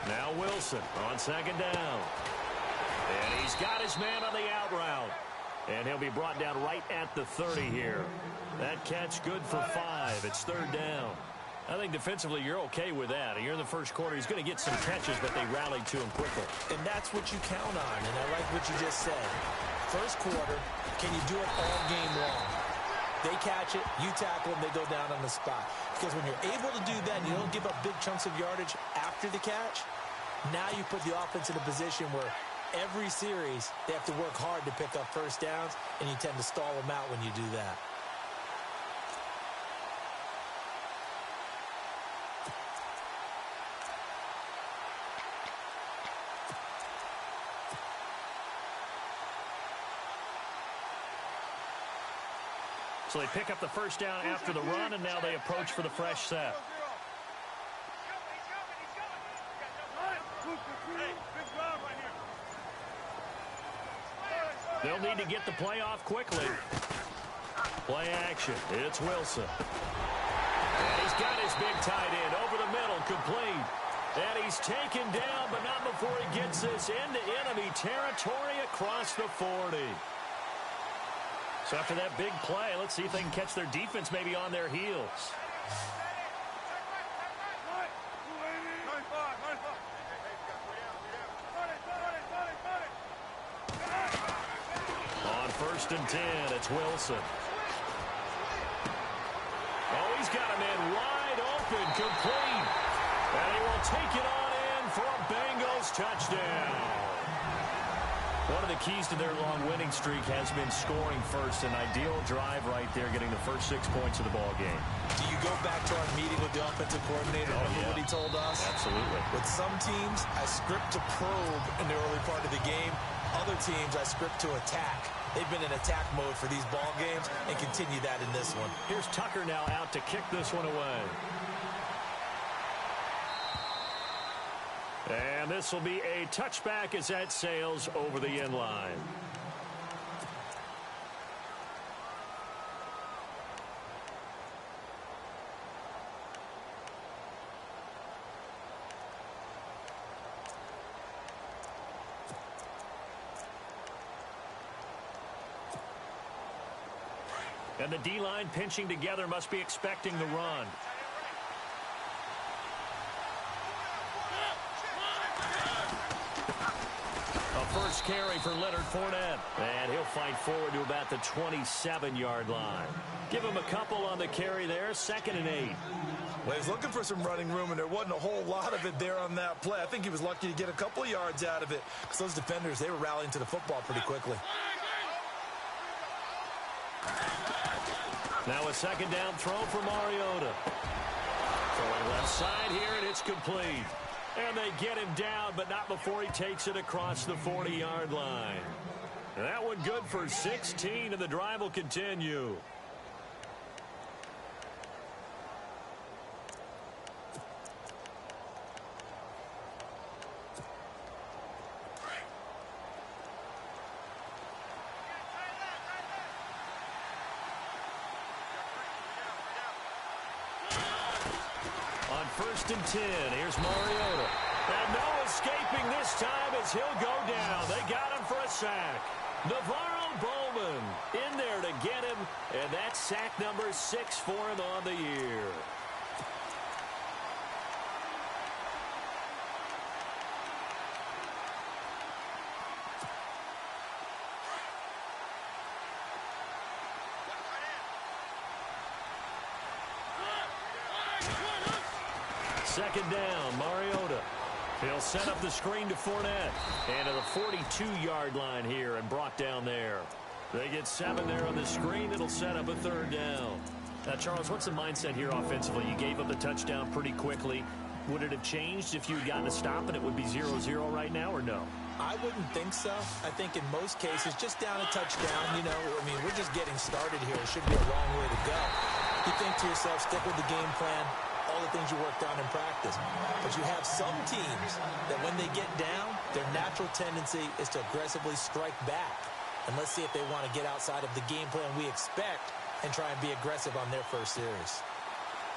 Now Wilson on second down. And he's got his man on the out route. And he'll be brought down right at the 30 here. That catch good for 5. It's third down. I think defensively you're okay with that. You're in the first quarter. He's going to get some catches, but they rallied to him quickly. And that's what you count on, and I like what you just said. First quarter, can you do it all game long? They catch it, you tackle them, they go down on the spot. Because when you're able to do that and you don't give up big chunks of yardage after the catch, now you put the offense in a position where every series they have to work hard to pick up first downs, and you tend to stall them out when you do that. So they pick up the first down after the run, and now they approach for the fresh set. They'll need to get the play off quickly. Play action. It's Wilson. And he's got his big tight end over the middle, complete. And he's taken down, but not before he gets this into enemy territory across the 40. So after that big play, let's see if they can catch their defense maybe on their heels. On 1st and 10, it's Wilson. Oh, he's got a man wide open, complete. And he will take it on in for a Bengals touchdown. One of the keys to their long winning streak has been scoring first. An ideal drive right there, getting the first 6 points of the ball game. Do you go back to our meeting with the offensive coordinator? Remember what he told us? Absolutely. With some teams, I script to probe in the early part of the game. Other teams, I script to attack. They've been in attack mode for these ball games and continue that in this one. Here's Tucker now out to kick this one away. And this will be a touchback as that sails over the end line. And the D-line pinching together, must be expecting the run. First carry for Leonard Fournette. And he'll fight forward to about the 27-yard line. Give him a couple on the carry there. 2nd and 8. Well, he's looking for some running room, and there wasn't a whole lot of it there on that play. I think he was lucky to get a couple yards out of it, because those defenders, they were rallying to the football pretty quickly. Now a 2nd down throw for Mariota. Throwing left side here, and it's complete. And they get him down, but not before he takes it across the 40-yard line. That one good for 16, and the drive will continue. On 1st and 10, here's Mariota. And no escaping this time as he'll go down. They got him for a sack. Navarro Bowman in there to get him, and that's sack number 6 for him on the year. Second down, Mariota. He'll set up the screen to Fournette. And to the 42-yard line here and brought down there. They get 7 there on the screen. It'll set up a 3rd down. Now, Charles, what's the mindset here offensively? You gave up the touchdown pretty quickly. Would it have changed if you had gotten a stop and it would be 0-0 right now, or no? I wouldn't think so. I think in most cases, just down a touchdown, you know, I mean, we're just getting started here. It should be a long way to go. You think to yourself, stick with the game plan, all the things you worked on in practice. But you have some teams that when they get down, their natural tendency is to aggressively strike back. And let's see if they want to get outside of the game plan we expect and try and be aggressive on their first series.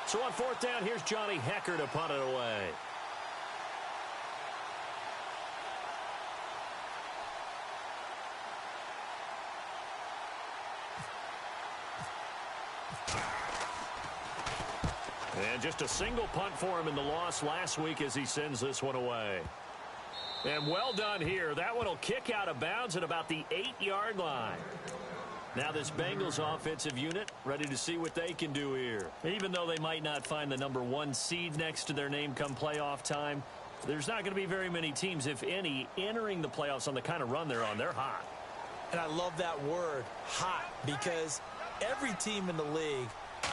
So on 4th down, here's Johnny Hecker to punt it away. And just a single punt for him in the loss last week as he sends this one away. And well done here. That one will kick out of bounds at about the 8-yard line. Now this Bengals offensive unit ready to see what they can do here. Even though they might not find the #1 seed next to their name come playoff time, there's not going to be very many teams, if any, entering the playoffs on the kind of run they're on. They're hot. And I love that word, hot, because every team in the league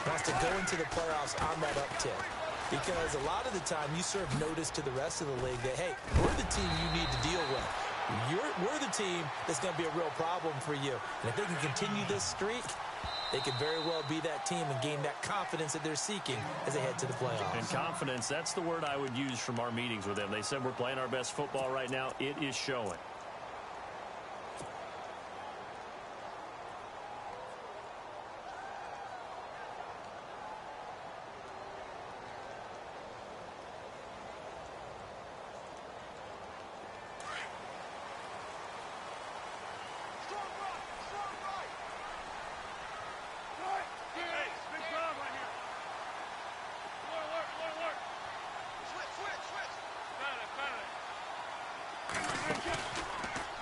wants to go into the playoffs on that uptick. Because a lot of the time you serve notice to the rest of the league that, hey, we're the team you need to deal with. We're the team that's going to be a real problem for you. And if they can continue this streak, they could very well be that team and gain that confidence that they're seeking as they head to the playoffs. And confidence, that's the word I would use from our meetings with them. They said we're playing our best football right now. It is showing.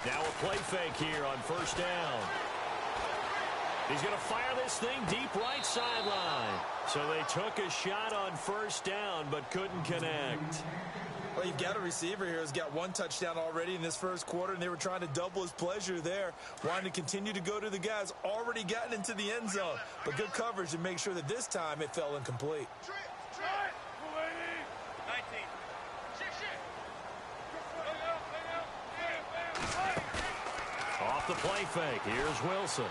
Now a play fake here on first down. He's going to fire this thing deep right sideline. So they took a shot on first down but couldn't connect. Well, you've got a receiver here who's got 1 touchdown already in this first quarter, and they were trying to double his pleasure there, wanting to continue to go to the guys already gotten into the end zone. But good coverage to make sure that this time it fell incomplete. Off the play fake, here's Wilson.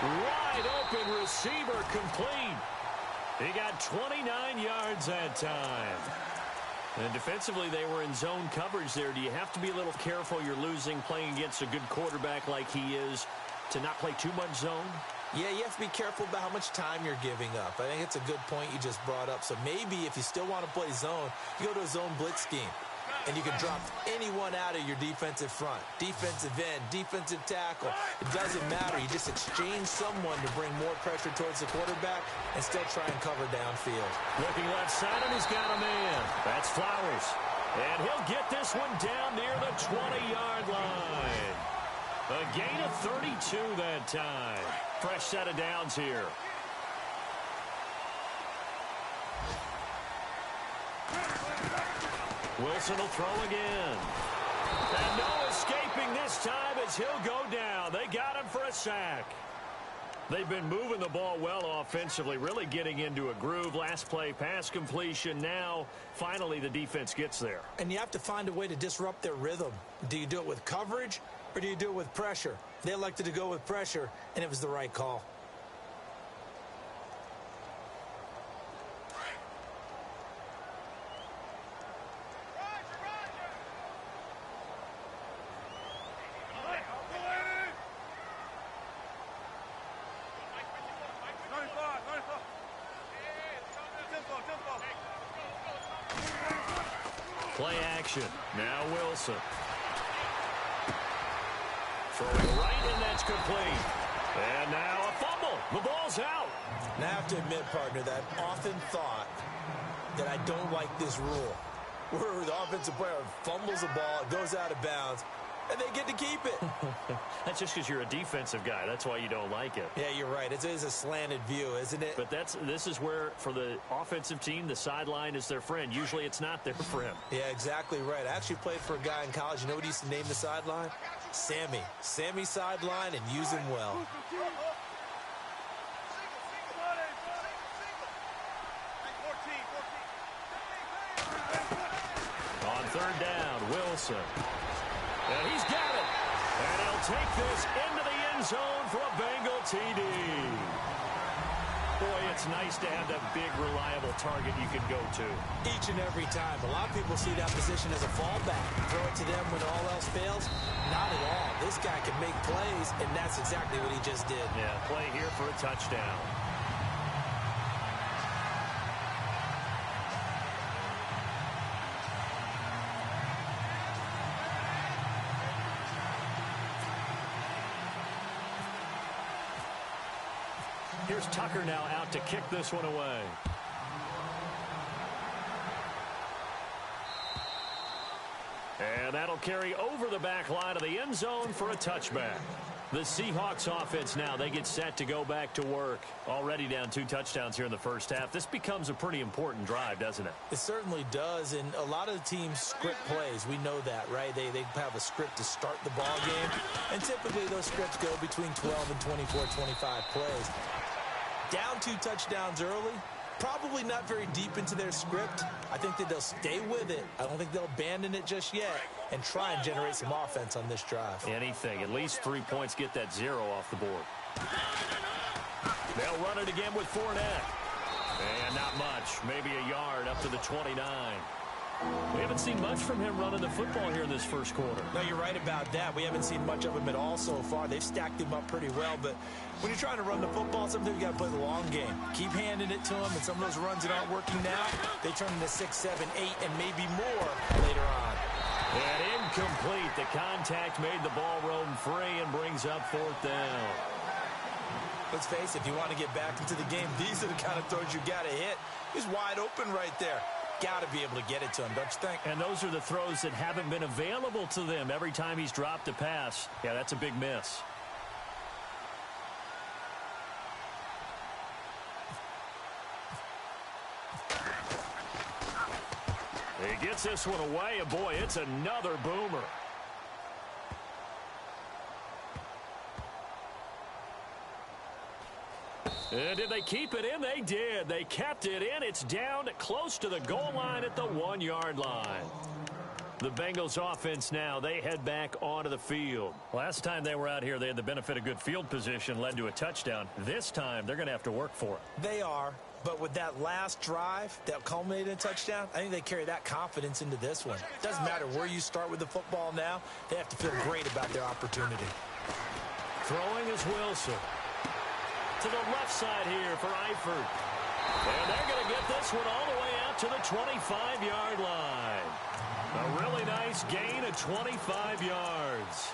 Wide open receiver complete. He got 29 yards that time. And defensively, they were in zone coverage there. Do you have to be a little careful you're losing playing against a good quarterback like he is to not play too much zone? Yeah, you have to be careful about how much time you're giving up. I think it's a good point you just brought up. So maybe if you still want to play zone, you go to a zone blitz scheme. And you can drop anyone out of your defensive front. Defensive end, defensive tackle. It doesn't matter. You just exchange someone to bring more pressure towards the quarterback and still try and cover downfield. Looking left side, and he's got a man. That's Flowers. And he'll get this one down near the 20-yard line. A gain of 32 that time. Fresh set of downs here. Wilson will throw again. And no escaping this time as he'll go down. They got him for a sack. They've been moving the ball well offensively, really getting into a groove. Last play, pass completion. Now, finally, the defense gets there. And you have to find a way to disrupt their rhythm. Do you do it with coverage or do you do it with pressure? They elected to go with pressure, and it was the right call. Play action. Now Wilson. Throwing right, and that's complete. And now a fumble. The ball's out. Now I have to admit, partner, that I've often thought that I don't like this rule. Where the offensive player fumbles the ball, it goes out of bounds, and they get to keep it. That's just because you're a defensive guy. That's why you don't like it. Yeah, you're right. It is a slanted view, isn't it? But this is where, for the offensive team, the sideline is their friend. Usually it's not their friend. Yeah, exactly right. I actually played for a guy in college. You know what he used to name the sideline? Sammy. Sammy sideline, and use him well. On third down, Wilson. And he's got it. And he'll take this into the end zone for a Bengal TD. Boy, it's nice to have that big, reliable target you can go to. Each and every time. A lot of people see that position as a fallback. Throw it to them when all else fails. Not at all. This guy can make plays, and that's exactly what he just did. Yeah, play here for a touchdown. Here's Tucker now out to kick this one away. And that'll carry over the back line of the end zone for a touchback. The Seahawks offense now, they get set to go back to work. Already down 2 touchdowns here in the first half. This becomes a pretty important drive, doesn't it? It certainly does, and a lot of the teams script plays. We know that, right? They have a script to start the ball game, and typically those scripts go between 12 and 24, 25 plays. Down 2 touchdowns early, probably not very deep into their script. I think that they'll stay with it. I don't think they'll abandon it just yet and try and generate some offense on this drive. Anything. At least 3 points, get that 0 off the board. They'll run it again with Fournette. And not much. Maybe a yard up to the 29. We haven't seen much from him running the football here in this first quarter. No, you're right about that. We haven't seen much of him at all so far. They've stacked him up pretty well, but when you're trying to run the football, sometimes you got to play the long game. Keep handing it to him, and some of those runs that aren't working now, they turn into 6, 7, 8, and maybe more later on. And incomplete. The contact made the ball roam free and brings up 4th down. Let's face it, if you want to get back into the game, these are the kind of throws you got to hit. He's wide open right there. Got to be able to get it to him, don't you think? And those are the throws that haven't been available to them every time he's dropped a pass. Yeah, that's a big miss. He gets this one away, and boy, it's another boomer. And did they keep it in? They did. They kept it in. It's down close to the goal line at the 1-yard line. The Bengals offense now, they head back onto the field. Last time they were out here, they had the benefit of good field position, led to a touchdown. This time, they're going to have to work for it. They are. But with that last drive that culminated in a touchdown, I think they carry that confidence into this one. Doesn't matter where you start with the football now. They have to feel great about their opportunity. Throwing is Wilson. To the left side here for Eifert. And they're going to get this one all the way out to the 25-yard line. A really nice gain of 25 yards.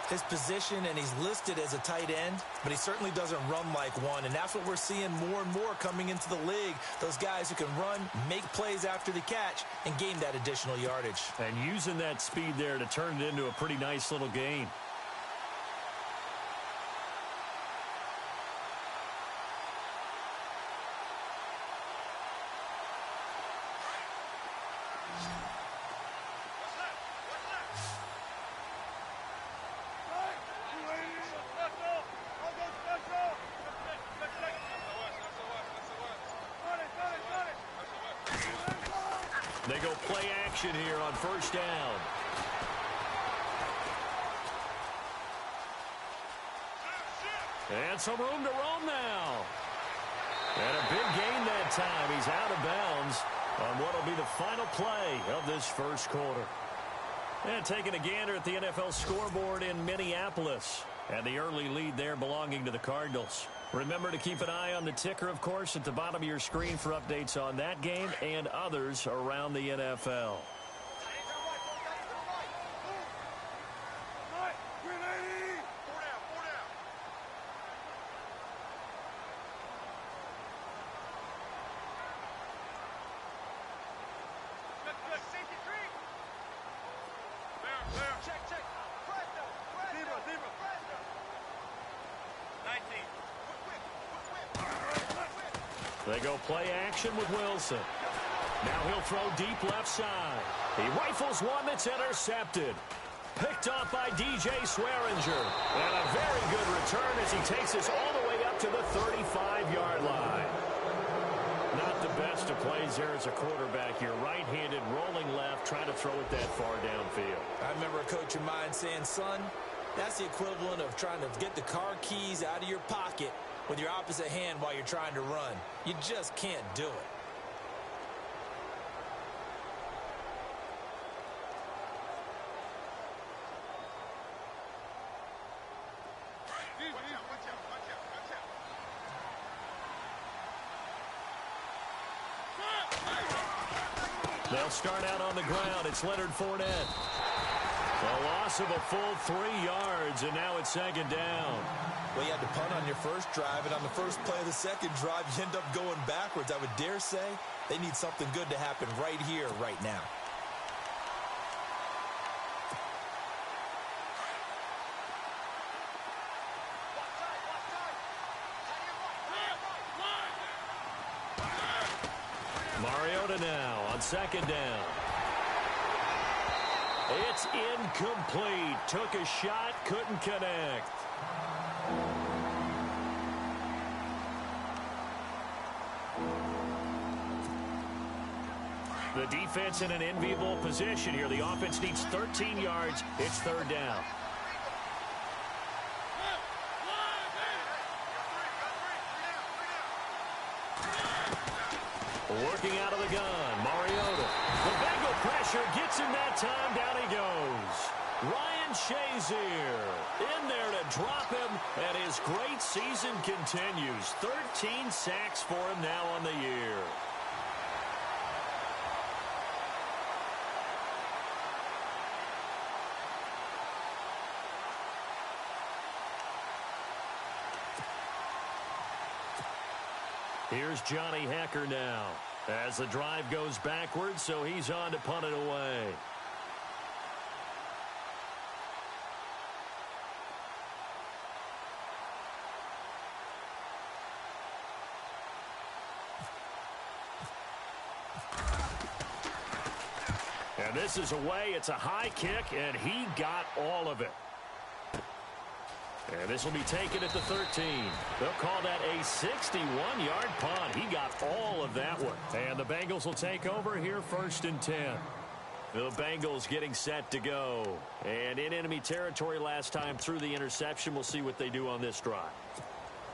His position, and he's listed as a tight end, but he certainly doesn't run like one, and that's what we're seeing more and more coming into the league. Those guys who can run, make plays after the catch, and gain that additional yardage. And using that speed there to turn it into a pretty nice little gain. They go play action here on 1st down. And some room to roam now. And a big gain that time. He's out of bounds on what will be the final play of this first quarter. And taking a gander at the NFL scoreboard in Minneapolis. And the early lead there belonging to the Cardinals. Remember to keep an eye on the ticker, of course, at the bottom of your screen for updates on that game and others around the NFL. They go play action with Wilson. Now he'll throw deep left side. He rifles one that's intercepted. Picked off by DJ Swearinger. And a very good return as he takes this all the way up to the 35-yard line. Not the best of plays there as a quarterback here. Right-handed, rolling left, trying to throw it that far downfield. I remember a coach of mine saying, son, that's the equivalent of trying to get the car keys out of your pocket with your opposite hand while you're trying to run. You just can't do it. They'll start out on the ground. It's Leonard Fournette. A loss of a full 3 yards, and now it's second down. Well, you had to punt on your first drive, and on the first play of the second drive, you end up going backwards. I would dare say they need something good to happen right here, right now. Mariota now on second down. It's incomplete. Took a shot, couldn't connect. The defense in an enviable position here. The offense needs 13 yards. It's third down. Working out of the gun, Mariota. The Bengal pressure gets him that time. Down he goes. Ryan Shazier in there to drop him, and his great season continues. 13 sacks for him now on the year. Here's Johnny Hecker now as the drive goes backwards, so he's on to punt it away. And this is away. It's a high kick, and he got all of it. And this will be taken at the 13. They'll call that a 61-yard punt. He got all of that one. And the Bengals will take over here first and 10. The Bengals getting set to go. And in enemy territory last time through the interception. We'll see what they do on this drive.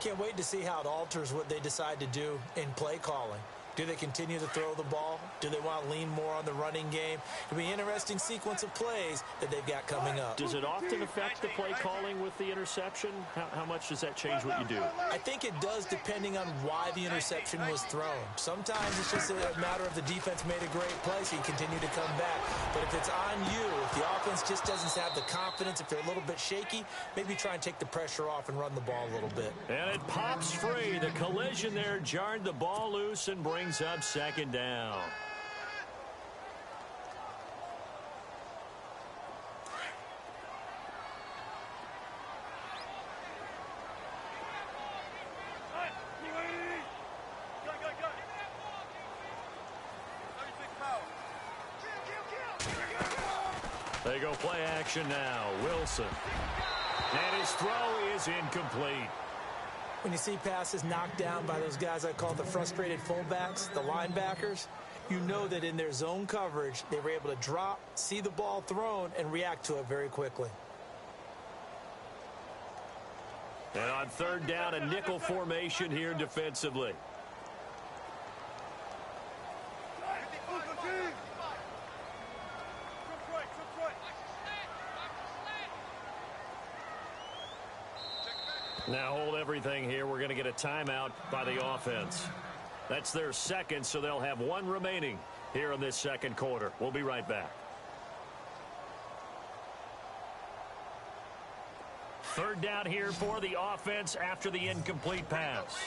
Can't wait to see how it alters what they decide to do in play calling. Do they continue to throw the ball? Do they want to lean more on the running game? It'll be an interesting sequence of plays that they've got coming up. Does it often affect the play calling with the interception? How much does that change what you do? I think it does depending on why the interception was thrown. Sometimes it's just a matter of the defense made a great play, so you continue to come back. But if it's on you, if the offense just doesn't have the confidence, if they're a little bit shaky, maybe try and take the pressure off and run the ball a little bit. And it pops free. The collision there jarred the ball loose and brings up second down. They go play action now. Wilson. And his throw is incomplete. When you see passes knocked down by those guys I call the frustrated fullbacks, the linebackers, you know that in their zone coverage, they were able to drop, see the ball thrown, and react to it very quickly. And on third down, a nickel formation here defensively. Now hold everything here. We're going to get a timeout by the offense. That's their second, so they'll have one remaining here in this second quarter. We'll be right back. Third down here for the offense after the incomplete pass.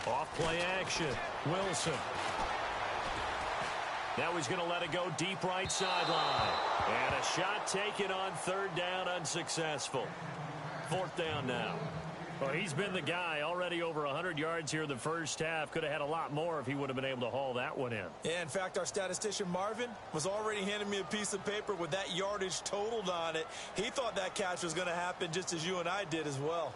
Off play action. Wilson. Now he's going to let it go deep right sideline. And a shot taken on third down, unsuccessful. Fourth down now. Well, he's been the guy already over 100 yards here in the first half. Could have had a lot more if he would have been able to haul that one in. Yeah, in fact, our statistician Marvin was already handing me a piece of paper with that yardage totaled on it. He thought that catch was going to happen just as you and I did as well.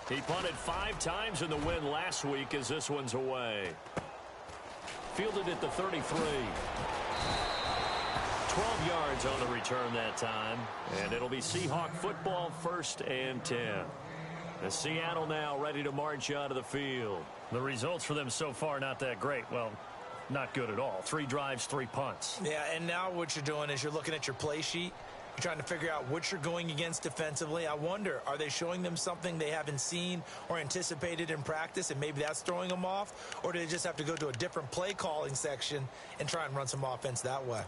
He punted 5 times in the win last week as this one's away. Fielded at the 33. 12 yards on the return that time. And it'll be Seahawk football, first and 10. The Seattle now ready to march out of the field. The results for them so far not that great. Well, Not good at all. 3 drives, 3 punts. Yeah, and now what you're doing is you're looking at your play sheet. You're trying to figure out what you're going against defensively. I wonder, are they showing them something they haven't seen or anticipated in practice, and maybe that's throwing them off? Or do they just have to go to a different play calling section and try and run some offense that way?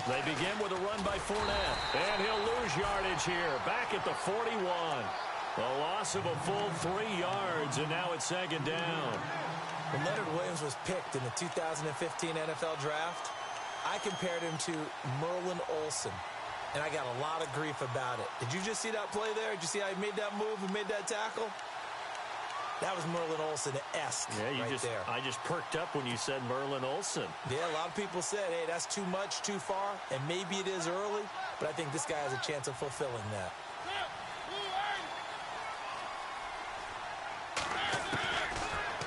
They begin with a run by Fournette, and he'll lose yardage here, back at the 41. A loss of a full 3 yards, and now it's second down. When Leonard Williams was picked in the 2015 NFL Draft, I compared him to Merlin Olsen, and I got a lot of grief about it. Did you just see that play there? Did you see how he made that move and made that tackle? That was Merlin Olsen-esque there. I just perked up when you said Merlin Olsen. Yeah, a lot of people said, hey, that's too much, too far, and maybe it is early, but I think this guy has a chance of fulfilling that.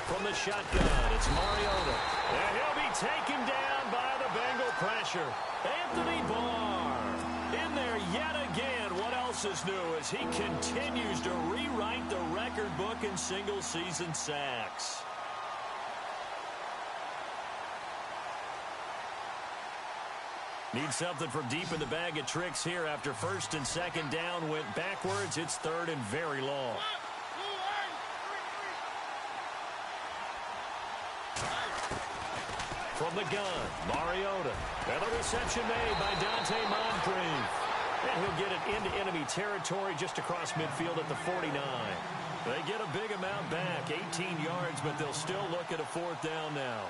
From the shotgun, it's Mariota. And he'll be taken down by the Bengal pressure. Anthony Barr in there yet again. What else is new as he continues to rewrite the record book in single-season sacks. Need something from deep in the bag of tricks here after first and second down went backwards. It's third and very long. From the gun, Mariota. And the reception made by Dante Moncrief. And he'll get it into enemy territory just across midfield at the 49. They get a big amount back, 18 yards, but they'll still look at a 4th down now.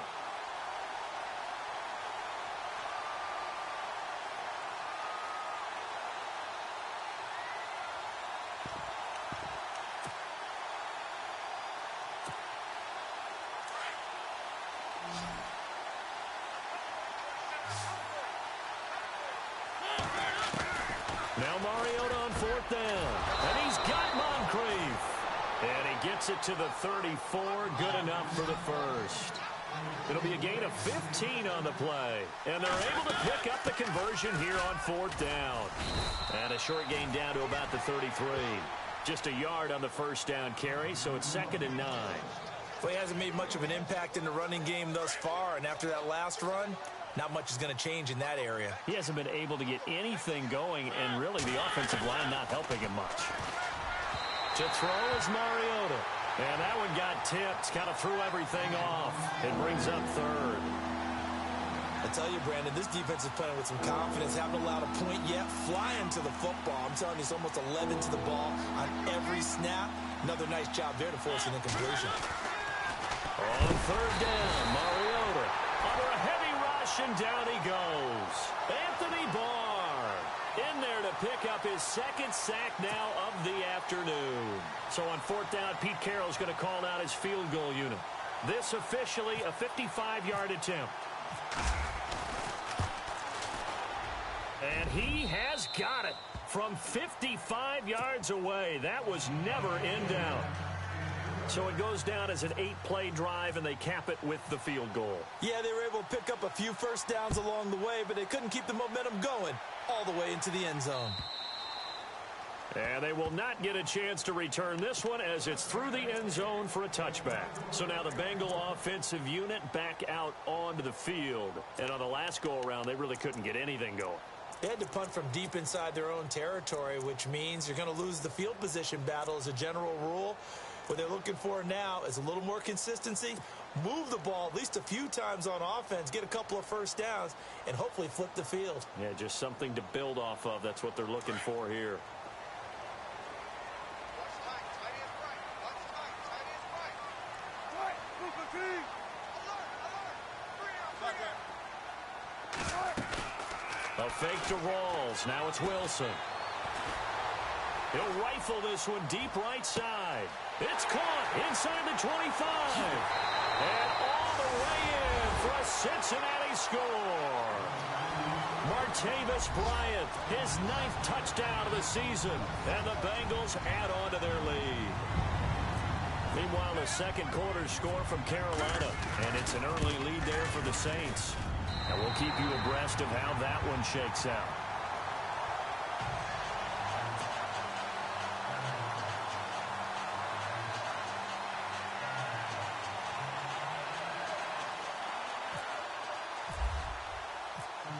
Now Mariota on 4th down. And he's got Moncrief. And he gets it to the 34. Good enough for the first. It'll be a gain of 15 on the play. And they're able to pick up the conversion here on 4th down. And a short gain down to about the 33. Just a yard on the first down carry, so it's 2nd and 9. Well, he hasn't made much of an impact in the running game thus far, and after that last run, not much is going to change in that area. He hasn't been able to get anything going, and really the offensive line not helping him much. To throw is Mariota. And that one got tipped, kind of threw everything off. It brings up 3rd. I tell you, Brandon, this defense is playing with some confidence. Haven't allowed a point yet. Flying to the football. I'm telling you, it's almost 11 to the ball on every snap. Another nice job there to force an incompletion. On 3rd down, Mariota. Under a heavy rush, and down he goes. Anthony Barr in there to pick up his 2nd sack now of the afternoon. So on 4th down, Pete Carroll's going to call out his field goal unit. This officially a 55-yard attempt. And he has got it from 55 yards away. That was never in doubt. So it goes down as an 8-play drive, and they cap it with the field goal. Yeah, they were able to pick up a few first downs along the way, but they couldn't keep the momentum going all the way into the end zone. And they will not get a chance to return this one as it's through the end zone for a touchback. So now the Bengal offensive unit back out onto the field. And on the last go-around, they really couldn't get anything going. They had to punt from deep inside their own territory, which means you're going to lose the field position battle as a general rule. What they're looking for now is a little more consistency, move the ball at least a few times on offense, get a couple of first downs, and hopefully flip the field. Yeah, just something to build off of. That's what they're looking for here. A fake to Rawls. Now it's Wilson. He'll rifle this one deep right side. It's caught inside the 25. And all the way in for a Cincinnati score. Martavis Bryant, his 9th touchdown of the season. And the Bengals add on to their lead. Meanwhile, the second quarter score from Carolina. And it's an early lead there for the Saints. And we'll keep you abreast of how that one shakes out.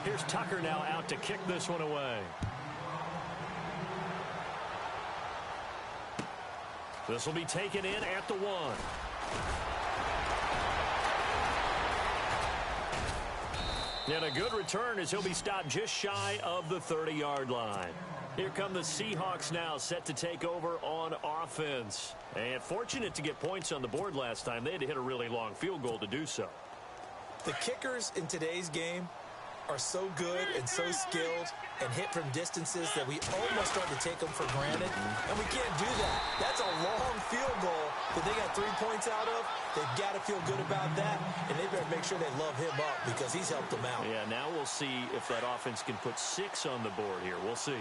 Here's Tucker now out to kick this one away. This will be taken in at the 1. And a good return as he'll be stopped just shy of the 30-yard line. Here come the Seahawks now set to take over on offense. And fortunate to get points on the board last time. They had to hit a really long field goal to do so. The kickers in today's game are so good and so skilled and hit from distances that we almost start to take them for granted, and we can't do that. That's a long field goal that they got 3 points out of. They've got to feel good about that, and they better make sure they love him up because he's helped them out. Yeah, now we'll see if that offense can put 6 on the board here. We'll see.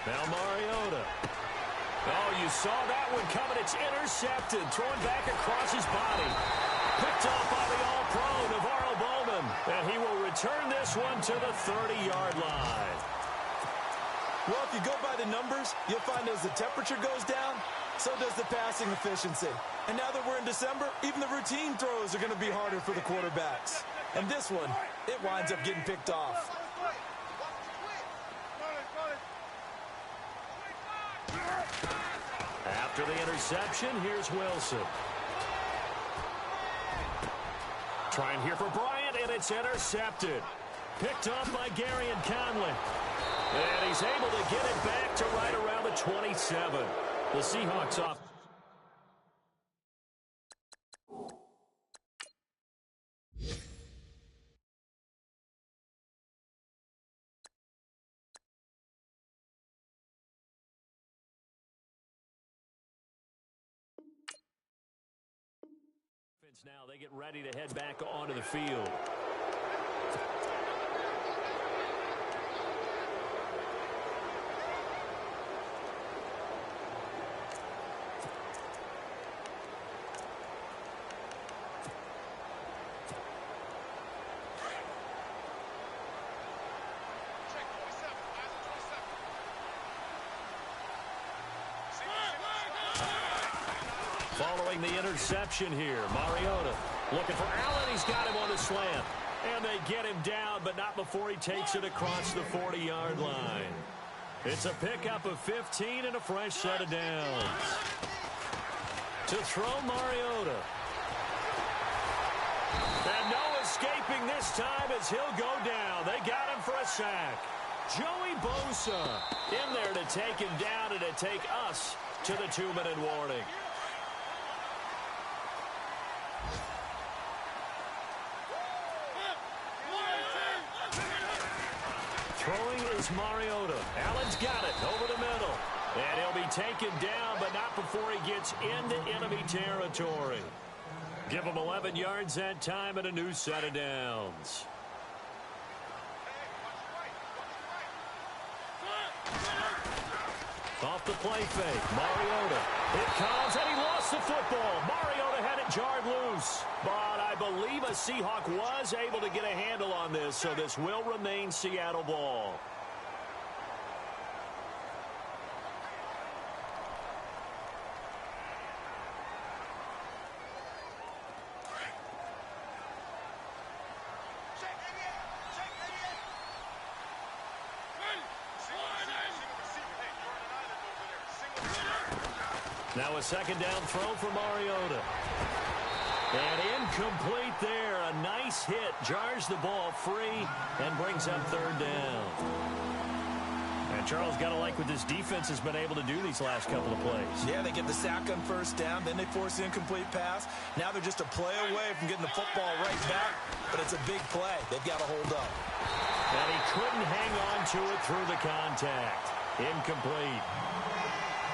Now Mariota. Oh, you saw that one coming. It's intercepted. Thrown back across his body. Picked off by the all-pro, Navarro Bowman. And he will return this one to the 30-yard line. Well, if you go by the numbers, you'll find as the temperature goes down, so does the passing efficiency. And now that we're in December, even the routine throws are going to be harder for the quarterbacks. And this one, it winds up getting picked off. After the interception, here's Wilson. Trying here for Bryant, and it's intercepted. Picked off by Gary and Conley. And he's able to get it back to right around the 27. The Seahawks off. Now they get ready to head back onto the field. Following the interception here, Mariota looking for Allen. He's got him on the slant. And they get him down, but not before he takes it across the 40-yard line. It's a pickup of 15 and a fresh set of downs. To throw Mariota. And no escaping this time as he'll go down. They got him for a sack. Joey Bosa in there to take him down and to take us to the 2-minute warning. Throwing is Mariota. Allen's got it over the middle. And he'll be taken down, but not before he gets into enemy territory. Give him 11 yards that time and a new set of downs. Off the play fake, Mariota. It comes, and he lost the football. Mariota had it jarred loose. But I believe a Seahawk was able to get a handle on this, so this will remain Seattle ball. Now a second down throw for Mariota. And incomplete there. A nice hit. Jars the ball free and brings up third down. And Charles, got to like what this defense has been able to do these last couple of plays. Yeah, they get the sack on first down. Then they force the incomplete pass. Now they're just a play away from getting the football right back. But it's a big play. They've got to hold up. And he couldn't hang on to it through the contact. Incomplete.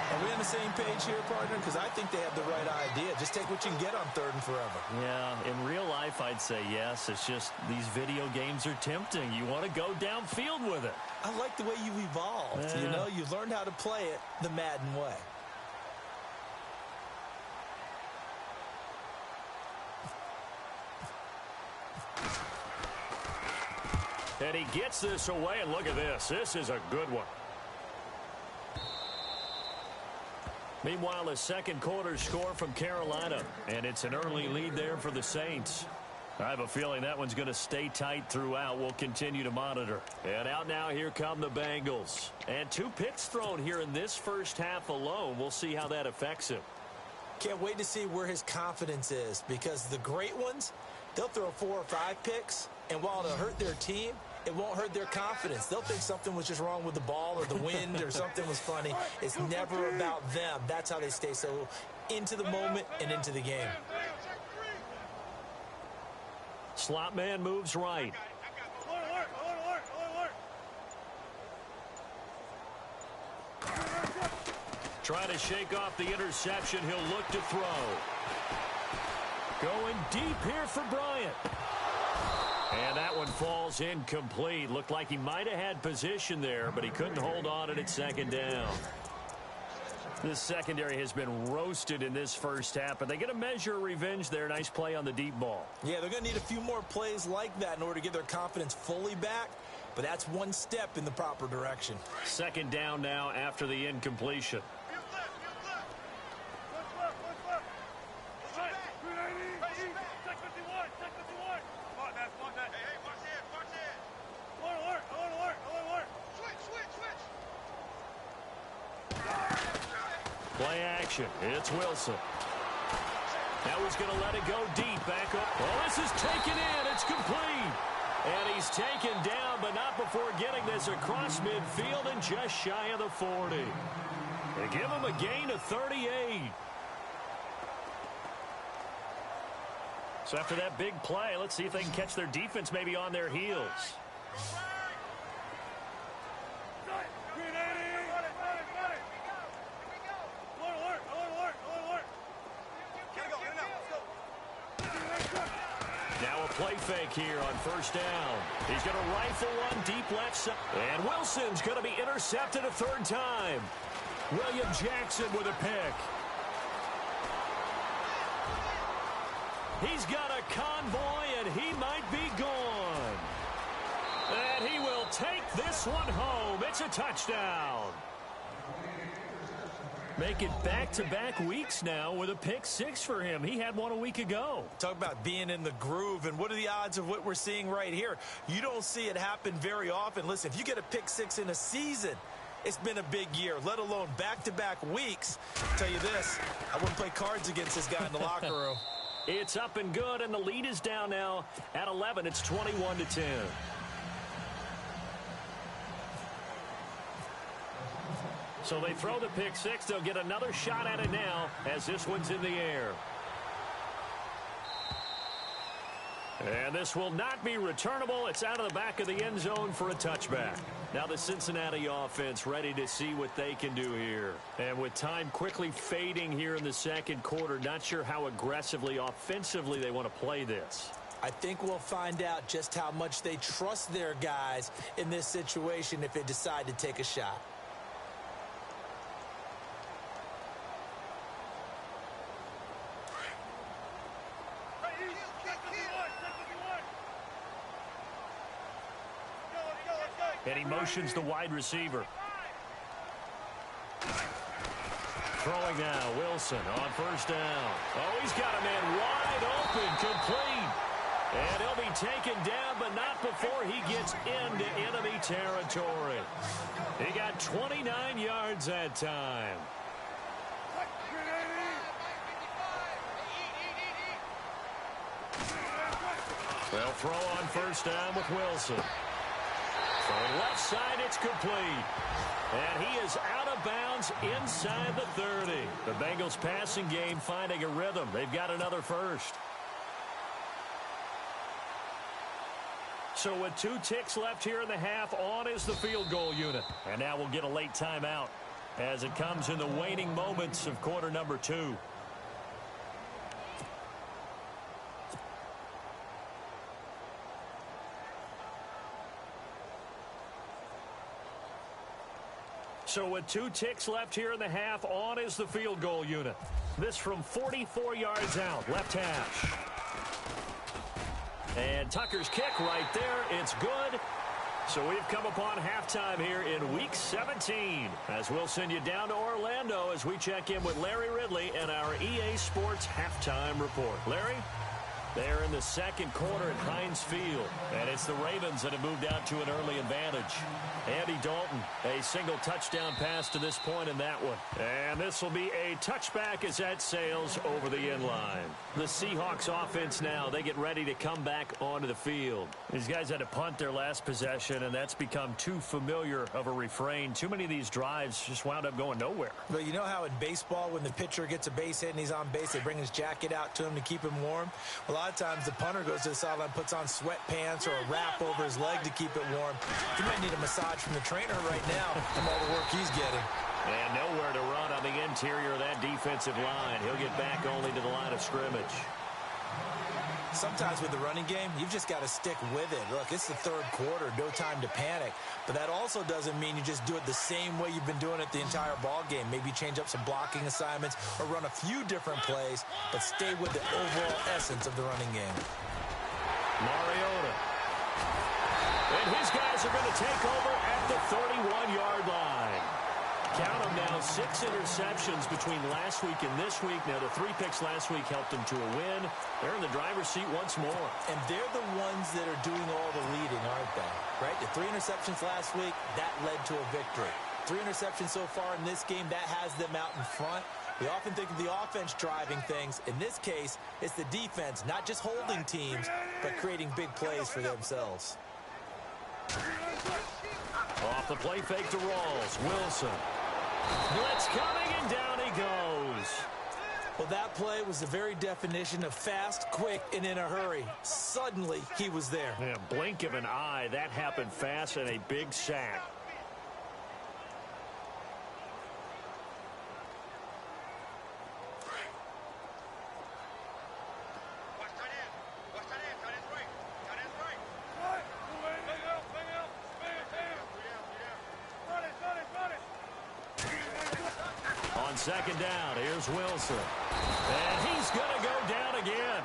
Are we on the same page here, partner? Because I think they have the right idea. Just take what you can get on third and forever. Yeah, in real life, I'd say yes. It's just these video games are tempting. You want to go downfield with it. I like the way you evolved. Yeah. You know, you learned how to play it the Madden way. And he gets this away, and look at this. This is a good one. Meanwhile, a second quarter score from Carolina, and it's an early lead there for the Saints. I have a feeling that one's going to stay tight throughout. We'll continue to monitor. And out now, here come the Bengals. And 2 picks thrown here in this first half alone. We'll see how that affects him. Can't wait to see where his confidence is, because the great ones, they'll throw 4 or 5 picks, and while it'll hurt their team, it won't hurt their confidence. They'll think something was just wrong with the ball or the wind or something was funny. It's never about them. That's how they stay so into the moment and into the game. Slot man moves right. Trying to shake off the interception. He'll look to throw. Going deep here for Bryant. And that one falls incomplete. Looked like he might have had position there, but he couldn't hold on at second down. This secondary has been roasted in this first half, but they get a measure of revenge there. Nice play on the deep ball. Yeah, they're going to need a few more plays like that in order to get their confidence fully back, but that's one step in the proper direction. Second down now after the incompletion. Play action. It's Wilson. Now he's going to let it go deep. Back up. Oh, this is taken in. It's complete. And he's taken down, but not before getting this across midfield and just shy of the 40. They give him a gain of 38. So after that big play, let's see if they can catch their defense maybe on their heels. Play fake here on first down. He's going to rifle one deep left side. And Wilson's going to be intercepted a third time. William Jackson with a pick. He's got a convoy, and he might be gone. And he will take this one home. It's a touchdown. Make it back-to-back weeks now with a pick 6 for him. He had one a week ago. Talk about being in the groove, and what are the odds of what we're seeing right here? You don't see it happen very often. Listen, if you get a pick 6 in a season, it's been a big year, let alone back-to-back weeks. I'll tell you this, I wouldn't play cards against this guy in the locker room. It's up and good, and the lead is down now at 11. It's 21-10. So they throw the pick 6. They'll get another shot at it now as this one's in the air. And this will not be returnable. It's out of the back of the end zone for a touchback. Now the Cincinnati offense ready to see what they can do here. And with time quickly fading here in the second quarter, not sure how aggressively, offensively they want to play this. I think we'll find out just how much they trust their guys in this situation if they decide to take a shot. And he motions the wide receiver. Throwing now, Wilson on first down. Oh, he's got a man wide open, complete. And he'll be taken down, but not before he gets into enemy territory. He got 29 yards that time. They'll throw on first down with Wilson. Throwing left side, it's complete. And he is out of bounds inside the 30. The Bengals passing game finding a rhythm. They've got another first. So with 2 ticks left here in the half, on is the field goal unit. And now we'll get a late timeout as it comes in the waning moments of quarter number 2. So with 2 ticks left here in the half, on is the field goal unit. This from 44 yards out, left hash. And Tucker's kick right there, it's good. So we've come upon halftime here in Week 17. As we'll send you down to Orlando as we check in with Larry Ridley and our EA Sports Halftime Report. Larry? They're in the second quarter at Heinz Field, and it's the Ravens that have moved out to an early advantage. Andy Dalton, a single touchdown pass to this point in that one. And this will be a touchback as that sails over the end line. The Seahawks offense now, they get ready to come back onto the field. These guys had to punt their last possession, and that's become too familiar of a refrain. Too many of these drives just wound up going nowhere. But you know how in baseball, when the pitcher gets a base hit and he's on base, they bring his jacket out to him to keep him warm? A lot of times the punter goes to the sideline, puts on sweatpants or a wrap over his leg to keep it warm. He might need a massage from the trainer right now from all the work he's getting. And nowhere to run on the interior of that defensive line. He'll get back only to the line of scrimmage. Sometimes with the running game, you've just got to stick with it. Look, it's the third quarter, no time to panic. But that also doesn't mean you just do it the same way you've been doing it the entire ball game. Maybe change up some blocking assignments or run a few different plays, but stay with the overall essence of the running game. Mariota. And his guys are going to take over at the 31-yard line. Count them now, 6 interceptions between last week and this week. Now, the 3 picks last week helped them to a win. They're in the driver's seat once more. And they're the ones that are doing all the leading, aren't they? Right? The 3 interceptions last week, that led to a victory. 3 interceptions so far in this game, that has them out in front. We often think of the offense driving things. In this case, it's the defense, not just holding teams, but creating big plays for themselves. Off the play fake to Rawls. Wilson. Blitz coming, and down he goes. Well, that play was the very definition of fast, quick, and in a hurry. Suddenly, he was there. Yeah, blink of an eye. That happened fast and a big sack. Second down, here's Wilson. And he's going to go down again.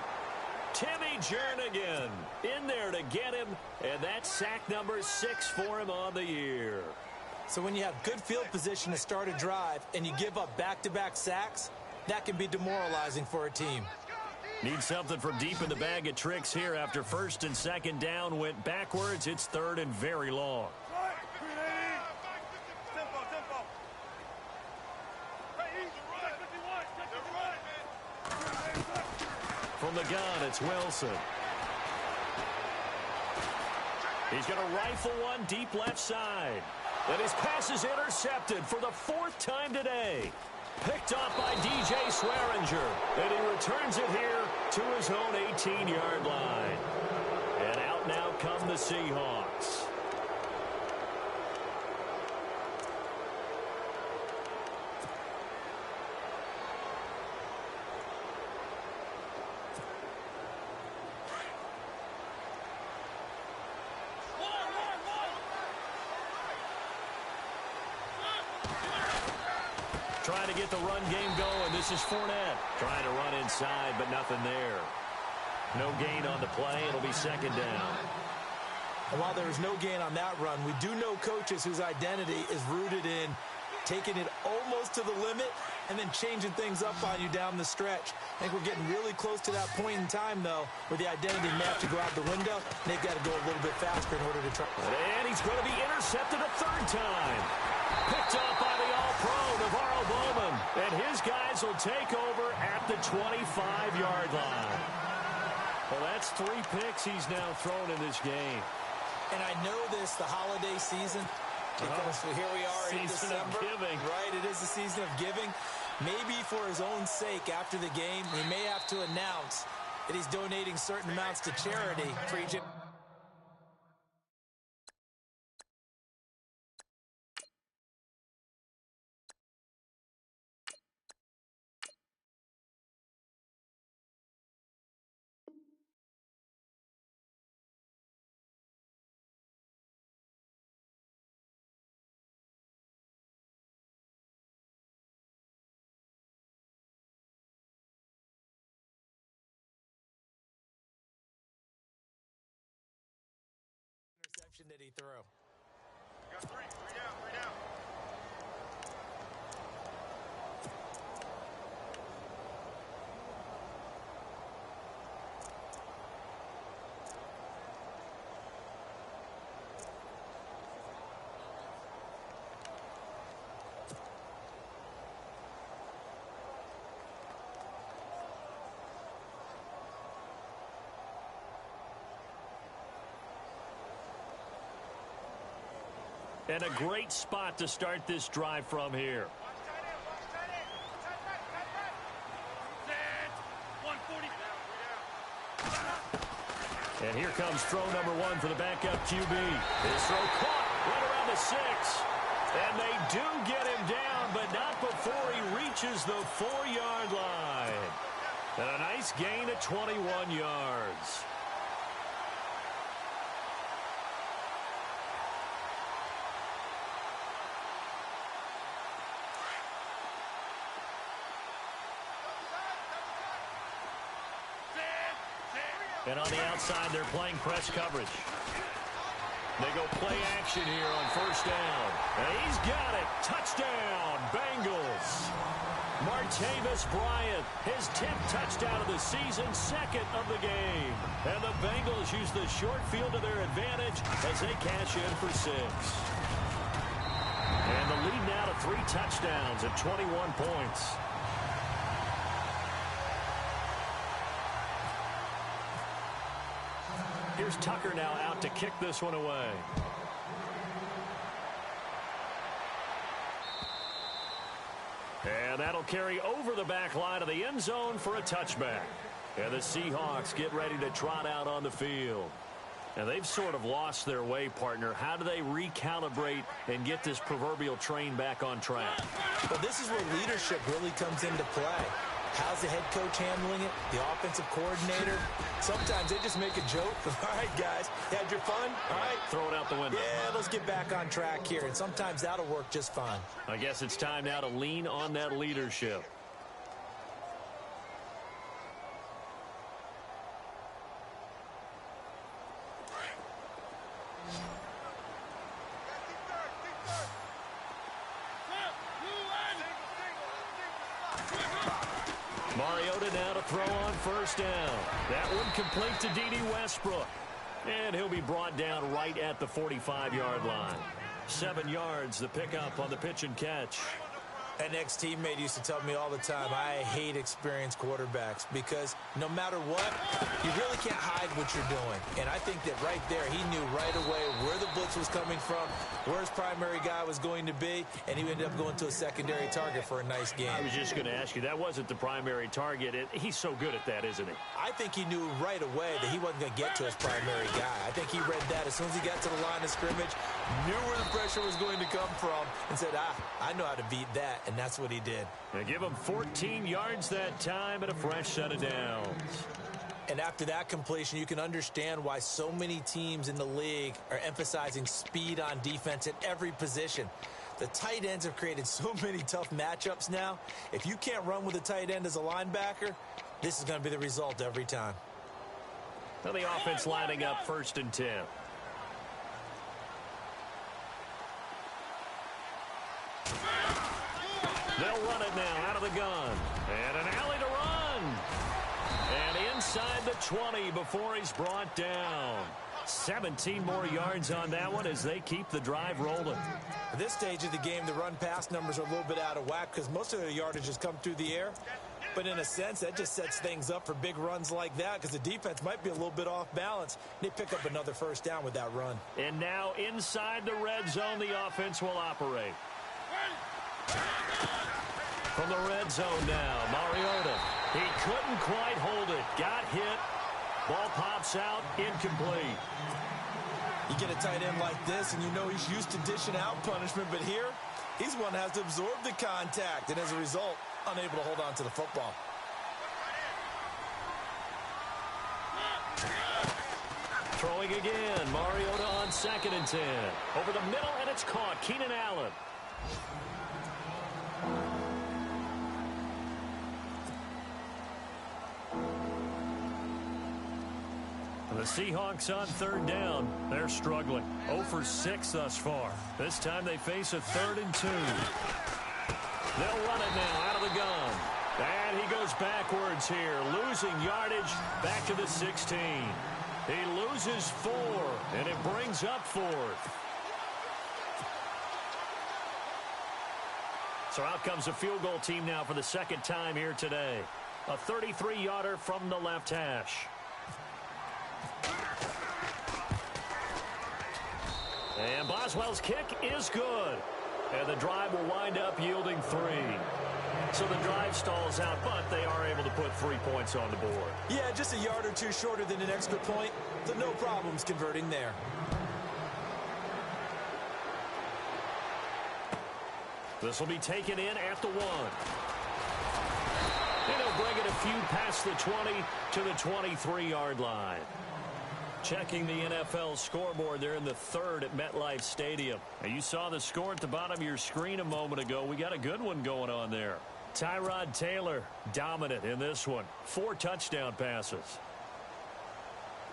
Timmy Jernigan in there to get him, and that's sack number 6 for him on the year. So when you have good field position to start a drive and you give up back-to-back sacks, that can be demoralizing for a team. Need something from deep in the bag of tricks here after first and second down went backwards. It's third and very long. From the gun, it's Wilson. He's going to rifle one deep left side. And his pass is intercepted for the 4th time today. Picked off by DJ Swearinger. And he returns it here to his own 18-yard line. And out now come the Seahawks. Trying to get the run game going. This is Fournette. Trying to run inside, but nothing there. No gain on the play. It'll be second down. And while there is no gain on that run, we do know coaches whose identity is rooted in taking it almost to the limit and then changing things up on you down the stretch. I think we're getting really close to that point in time, though, where the identity may have to go out the window, and they've got to go a little bit faster in order to try. And he's going to be intercepted a 3rd time. Picked off by the All-Pro, Navarro Bowman. And his guys will take over at the 25-yard line. Well, that's 3 picks he's now thrown in this game. And I know this, the holiday season, because here we are in December. Giving. Right, it is the season of giving. Maybe for his own sake after the game, he may have to announce that he's donating certain amounts to charity for each interception that he threw. Got three down. And a great spot to start this drive from here. And here comes throw number one for the backup QB. His throw caught right around the 6. And they do get him down, but not before he reaches the 4-yard line. And a nice gain of 21 yards. And on the outside, they're playing press coverage. They go play action here on first down. And he's got it. Touchdown, Bengals. Martavis Bryant, his 10th touchdown of the season, 2nd of the game. And the Bengals use the short field to their advantage as they cash in for 6. And the lead now to 3 touchdowns at 21 points. Here's Tucker now out to kick this one away. And that'll carry over the back line of the end zone for a touchback. And the Seahawks get ready to trot out on the field. And they've sort of lost their way, partner. How do they recalibrate and get this proverbial train back on track? Well, this is where leadership really comes into play. How's the head coach handling it? The offensive coordinator? Sometimes they just make a joke. All right, guys, you had your fun? All right. Throw it out the window. Yeah, let's get back on track here. And sometimes that'll work just fine. I guess it's time now to lean on that leadership. Mariota now to throw on first down. That one complete to D.D. Westbrook. And he'll be brought down right at the 45-yard line. 7 yards, the pickup on the pitch and catch. An ex-teammate used to tell me all the time, I hate experienced quarterbacks because no matter what, you really can't hide what you're doing. And I think that right there, he knew right away where the blitz was coming from, where his primary guy was going to be, and he ended up going to a secondary target for a nice game. I was just going to ask you, that wasn't the primary target. He's so good at that, isn't he? I think he knew right away that he wasn't going to get to his primary guy. I think he read that as soon as he got to the line of scrimmage, knew where the pressure was going to come from, and said, I know how to beat that. And that's what he did. They give him 14 yards that time and a fresh set of downs. And after that completion, you can understand why so many teams in the league are emphasizing speed on defense at every position. The tight ends have created so many tough matchups now. If you can't run with a tight end as a linebacker, this is going to be the result every time. Now the offense lining up 1st and 10. They'll run it now out of the gun. And an alley to run. And inside the 20 before he's brought down. 17 more yards on that one as they keep the drive rolling. At this stage of the game, the run-pass numbers are a little bit out of whack because most of their yardage has come through the air. But in a sense, that just sets things up for big runs like that because the defense might be a little bit off balance. They pick up another first down with that run. And now inside the red zone, the offense will operate. From the red zone now, Mariota. He couldn't quite hold it. Got hit. Ball pops out, incomplete. You get a tight end like this, and you know he's used to dishing out punishment, but here, he's one that has to absorb the contact, and as a result, unable to hold on to the football. Throwing again, Mariota on 2nd and 10. Over the middle, and it's caught. Keenan Allen. The Seahawks on third down. They're struggling. 0 for 6 thus far. This time they face a 3rd and 2. They'll run it now out of the gun. And he goes backwards here, losing yardage back to the 16. He loses 4, and it brings up 4th. So out comes a field goal team now for the second time here today. A 33-yarder from the left hash. And Boswell's kick is good. And the drive will wind up yielding 3. So the drive stalls out, but they are able to put 3 points on the board. Yeah, just a yard or two shorter than an extra point. So no problems converting there. This will be taken in at the 1. And he'll bring it a few past the 20 to the 23-yard line. Checking the NFL scoreboard there in the 3rd at MetLife Stadium. Now, you saw the score at the bottom of your screen a moment ago. We got a good one going on there. Tyrod Taylor dominant in this one. 4 touchdown passes.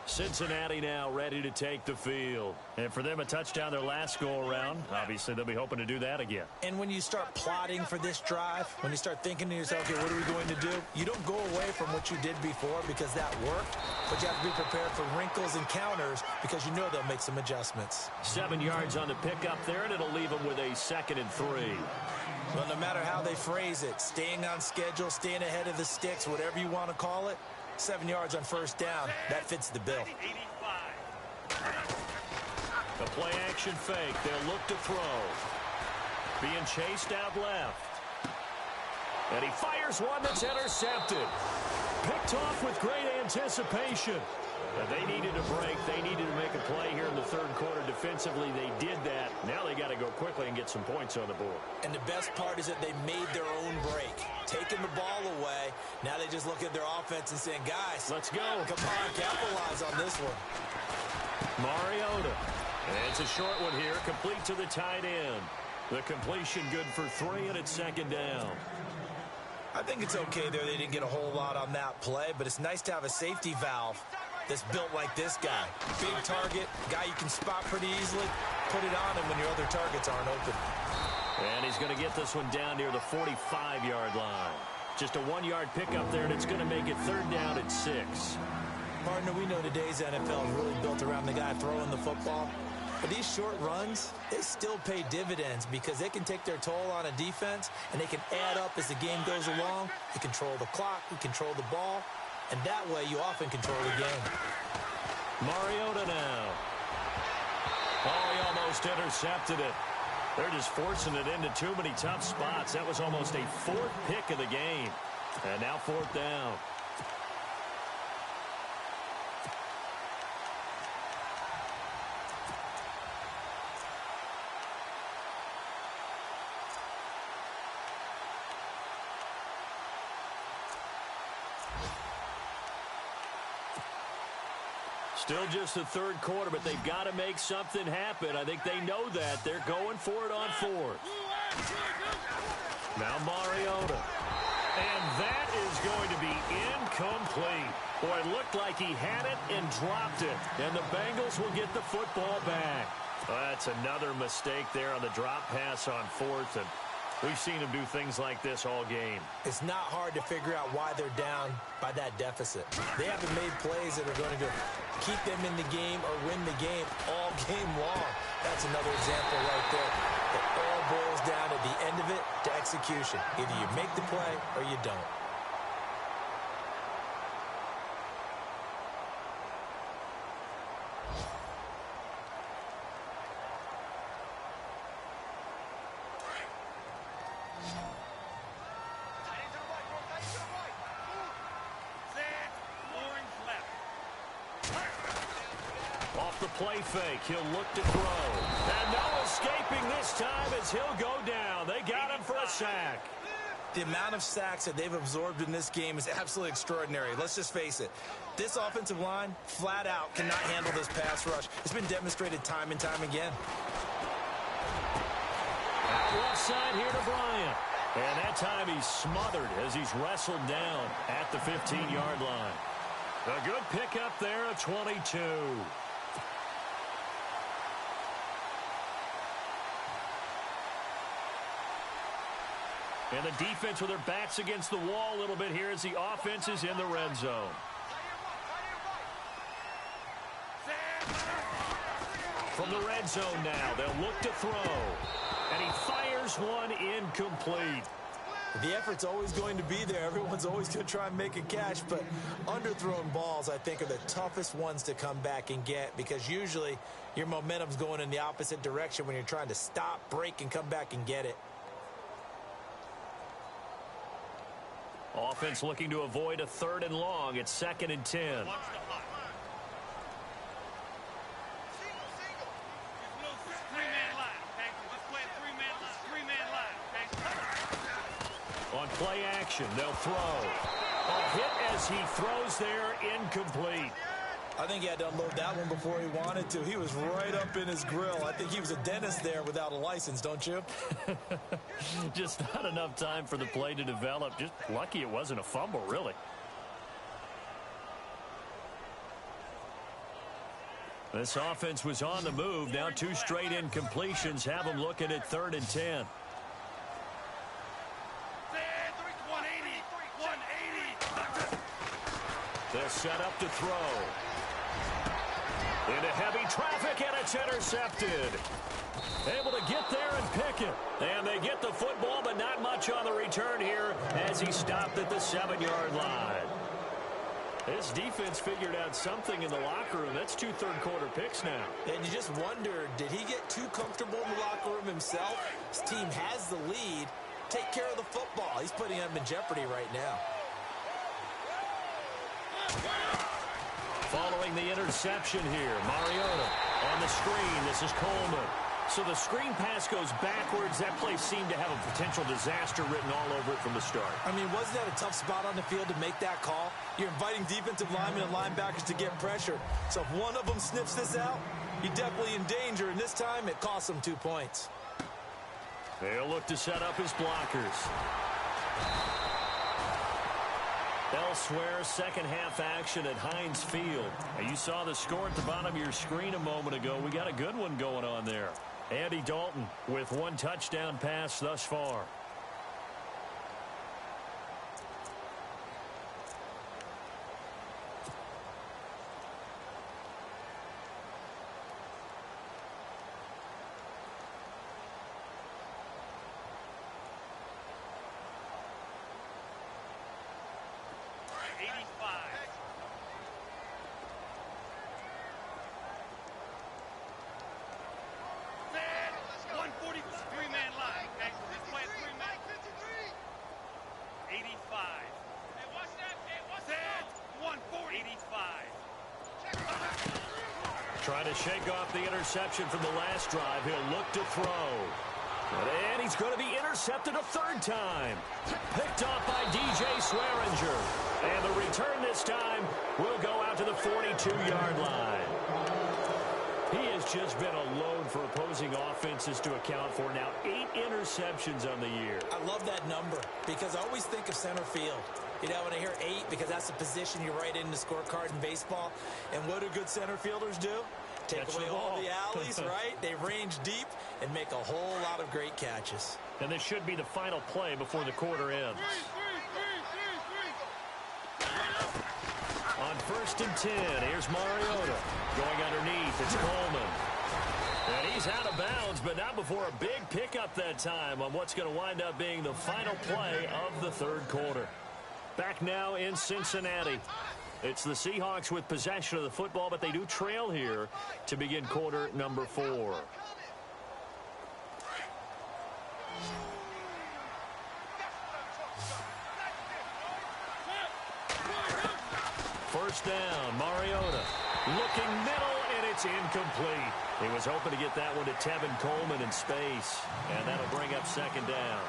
Cincinnati now ready to take the field. And for them, a touchdown their last go-around. Obviously, they'll be hoping to do that again. And when you start plotting for this drive, when you start thinking to yourself, okay, what are we going to do? You don't go away from what you did before because that worked, but you have to be prepared for wrinkles and counters because you know they'll make some adjustments. 7 yards on the pickup there, and it'll leave them with a 2nd and 3. Well, no matter how they phrase it, staying on schedule, staying ahead of the sticks, whatever you want to call it, 7 yards on first down, that fits the bill. The play action fake. They'll look to throw. Being chased out left. And he fires one that's intercepted. Picked off with great anticipation. And they needed a break. They needed to make a play here in the 3rd quarter. Defensively, they did that. Now they got to go quickly and get some points on the board. And the best part is that they made their own break. Taking the ball away. Now they just look at their offense and saying, guys, let's go. Come on, capitalize on this one. Mariota. And it's a short one here, complete to the tight end. The completion good for 3, and it's 2nd down. I think it's okay there. They didn't get a whole lot on that play, but it's nice to have a safety valve that's built like this guy. Big target, guy you can spot pretty easily. Put it on him when your other targets aren't open. And he's going to get this one down near the 45-yard line. Just a 1-yard pickup there, and it's going to make it 3rd down at 6. Partner, we know today's NFL is really built around the guy throwing the football. But these short runs, they still pay dividends because they can take their toll on a defense, and they can add up as the game goes along. You control the clock, you control the ball, and that way you often control the game. Mariota now. Oh, he almost intercepted it. They're just forcing it into too many tough spots. That was almost a 4th pick of the game. And now 4th down. Still just the 3rd quarter, but they've got to make something happen. I think they know that. They're going for it on 4th. Now Mariota. And that is going to be incomplete. Boy, it looked like he had it and dropped it. And the Bengals will get the football back. Well, that's another mistake there on the drop pass on 4th. And we've seen him do things like this all game. It's not hard to figure out why they're down by that deficit. They haven't made plays that are going to keep them in the game or win the game all game long. That's another example right there. It all boils down at the end of it to execution. Either you make the play or you don't. The play fake. He'll look to throw. And no escaping this time as he'll go down. They got him for a sack. The amount of sacks that they've absorbed in this game is absolutely extraordinary. Let's just face it. This offensive line, flat out, cannot handle this pass rush. It's been demonstrated time and time again. Out left side here to Bryant. And that time he's smothered as he's wrestled down at the 15-yard line. A good pickup there, a 22. And the defense with their backs against the wall a little bit here as the offense is in the red zone. From the red zone now, they'll look to throw. And he fires one incomplete. The effort's always going to be there. Everyone's always going to try and make a catch, but underthrown balls, I think, are the toughest ones to come back and get because usually your momentum's going in the opposite direction when you're trying to stop, break, and come back and get it. Offense looking to avoid a 3rd and long. It's 2nd and 10. On play action, they'll throw. A hit as he throws there, incomplete. I think he had to unload that one before he wanted to. He was right up in his grill. I think he was a dentist there without a license, don't you? Just not enough time for the play to develop. Just lucky it wasn't a fumble, really. This offense was on the move. Now 2 straight incompletions have them looking at 3rd and 10. They'll set up to throw. Into heavy traffic, and it's intercepted. Able to get there and pick it. And they get the football, but not much on the return here as he stopped at the 7-yard line. This defense figured out something in the locker room. That's 2 third-quarter picks now. And you just wonder, did he get too comfortable in the locker room himself? His team has the lead. Take care of the football. He's putting them in jeopardy right now. Following the interception here, Mariota on the screen. This is Coleman. So the screen pass goes backwards. That play seemed to have a potential disaster written all over it from the start. I mean, wasn't that a tough spot on the field to make that call? You're inviting defensive linemen and linebackers to get pressure. So if one of them sniffs this out, you're definitely in danger. And this time, it costs them 2 points. They'll look to set up his blockers. Elsewhere, second half action at Heinz Field. And you saw the score at the bottom of your screen a moment ago. We got a good one going on there. Andy Dalton with 1 touchdown pass thus far. Trying to shake off the interception from the last drive. He'll look to throw. And he's going to be intercepted a 3rd time. Picked off by DJ Swearinger. And the return this time will go out to the 42-yard line. He has just been a load for opposing offenses to account for. Now 8 interceptions on the year. I love that number because I always think of center field. You know, when I hear 8, because that's the position you write in the scorecard in baseball. And what do good center fielders do? Take away all the alleys, right? They range deep and make a whole lot of great catches. And this should be the final play before the quarter ends. On 1st and 10, here's Mariota. Going underneath, it's Coleman. And he's out of bounds, but not before a big pickup that time on what's going to wind up being the final play of the 3rd quarter. Back now in Cincinnati. It's the Seahawks with possession of the football, but they do trail here to begin quarter number 4. First down, Mariota. Looking middle, and it's incomplete. He was hoping to get that one to Tevin Coleman in space, and that'll bring up 2nd down.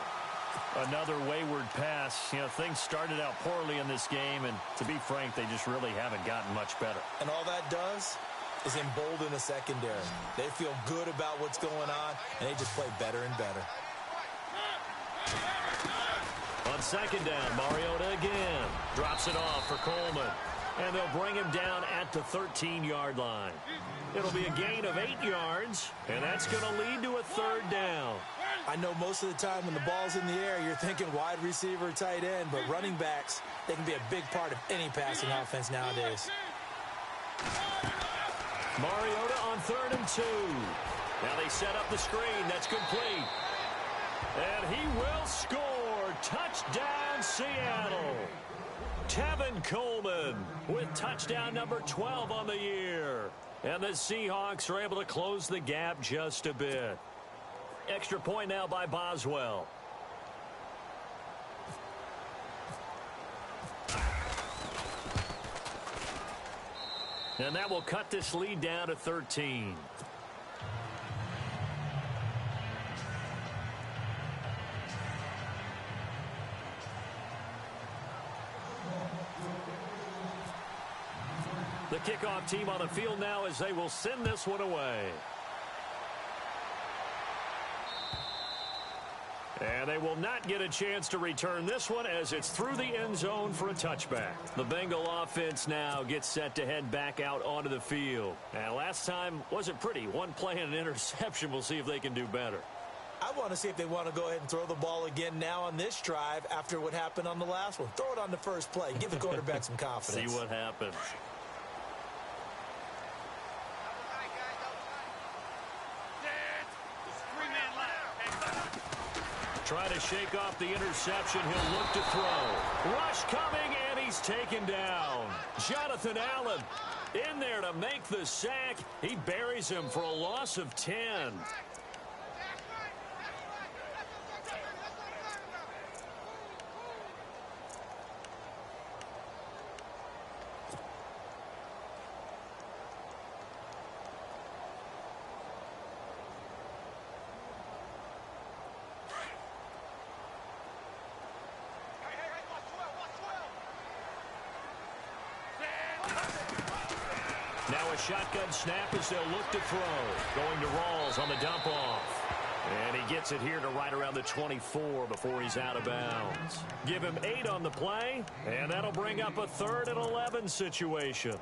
Another wayward pass. You know, things started out poorly in this game, and to be frank, they just really haven't gotten much better. And all that does is embolden the secondary. They feel good about what's going on, and they just play better and better. On 2nd down, Mariota again. Drops it off for Coleman. And they'll bring him down at the 13-yard line. It'll be a gain of 8 yards, and that's going to lead to a third down. I know most of the time when the ball's in the air, you're thinking wide receiver, tight end, but running backs, they can be a big part of any passing offense nowadays. Mariota on 3rd and 2. Now they set up the screen. That's complete. And he will score. Touchdown, Seattle. Tevin Coleman with touchdown number 12 on the year. And the Seahawks are able to close the gap just a bit. Extra point now by Boswell. And that will cut this lead down to 13. The kickoff team on the field now as they will send this one away. And they will not get a chance to return this one as it's through the end zone for a touchback. The Bengal offense now gets set to head back out onto the field. And last time wasn't pretty. One play and an interception. We'll see if they can do better. I want to see if they want to go ahead and throw the ball again now on this drive after what happened on the last one. Throw it on the first play. Give the quarterback some confidence. See what happens. Try to shake off the interception. He'll look to throw. Rush coming, and he's taken down. Jonathan Allen in there to make the sack. He buries him for a loss of 10. Now a shotgun snap as they'll look to throw. Going to Rawls on the dump off. And he gets it here to right around the 24 before he's out of bounds. Give him 8 on the play, and that'll bring up a 3rd and 11 situation.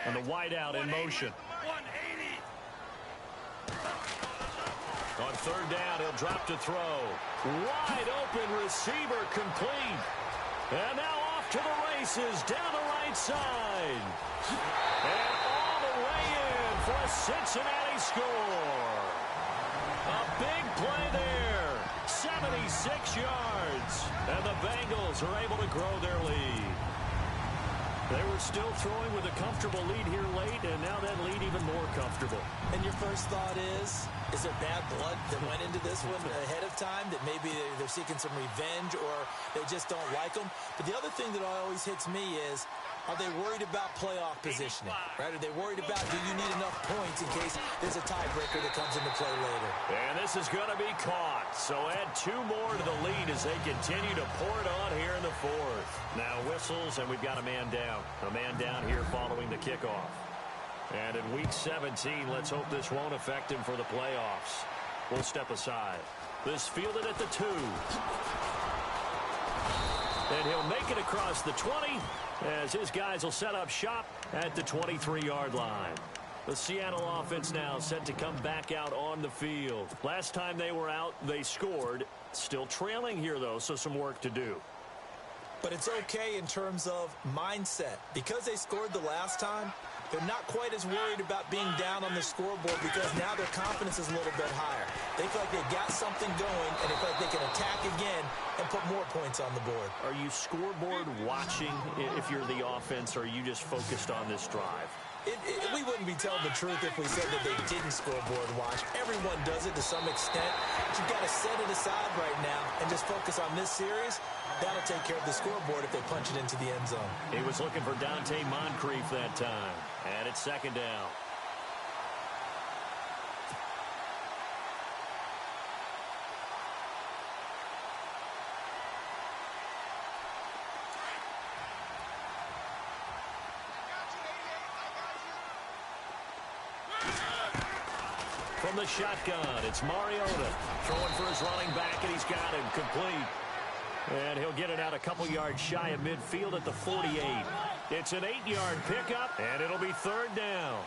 And the wideout in motion. 180. On 3rd down, he'll drop to throw. Wide open receiver complete. And now off to the races down the right side. And all the way in for a Cincinnati score. A big play there. 76 yards. And the Bengals are able to grow their lead. They were still throwing with a comfortable lead here late, and now that lead even more comfortable. And your first thought is there bad blood that went into this one ahead of time, that maybe they're seeking some revenge or they just don't like them? But the other thing that always hits me is, are they worried about playoff positioning? Right? Are they worried about, do you need enough points in case there's a tiebreaker that comes into play later? And this is going to be caught. So add 2 more to the lead as they continue to pour it on here in the 4th. Now whistles, and we've got a man down. A man down here following the kickoff. And in Week 17, let's hope this won't affect him for the playoffs. We'll step aside. This fielded at the 2. And he'll make it across the 20 as his guys will set up shop at the 23-yard line. The Seattle offense now set to come back out on the field. Last time they were out, they scored. Still trailing here, though, so some work to do. But it's okay in terms of mindset. Because they scored the last time, they're not quite as worried about being down on the scoreboard because now their confidence is a little bit higher. They feel like they've got something going, and they feel like they can attack again and put more points on the board. Are you scoreboard watching if you're the offense, or are you just focused on this drive? We wouldn't be telling the truth if we said that they didn't scoreboard watch. Everyone does it to some extent. But you've got to set it aside right now and just focus on this series. That'll take care of the scoreboard if they punch it into the end zone. He was looking for Dante Moncrief that time. And it's 2nd down. From the shotgun, it's Mariota throwing for his running back, and he's got him complete. And he'll get it out a couple yards shy of midfield at the 48. It's an 8-yard pickup, and it'll be third down.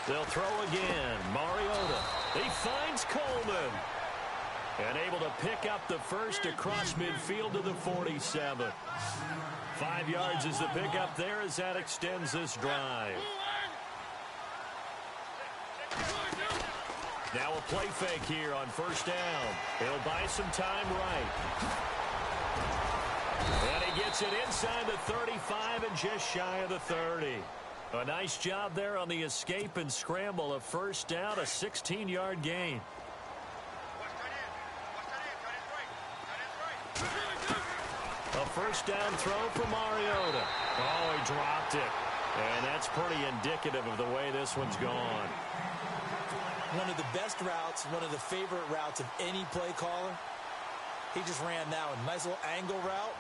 They'll throw again. Mariota. He finds Coleman. And able to pick up the first across midfield to the 47. 5 yards is the pickup there as that extends this drive. Now a play fake here on first down. He'll buy some time right. And he gets it inside the 35 and just shy of the 30. A nice job there on the escape and scramble. A first down, a 16-yard gain. A first down throw for Mariota. Oh, he dropped it. And that's pretty indicative of the way this one's gone. One of the best routes, one of the favorite routes of any play caller. He just ran that one. Nice little angle route.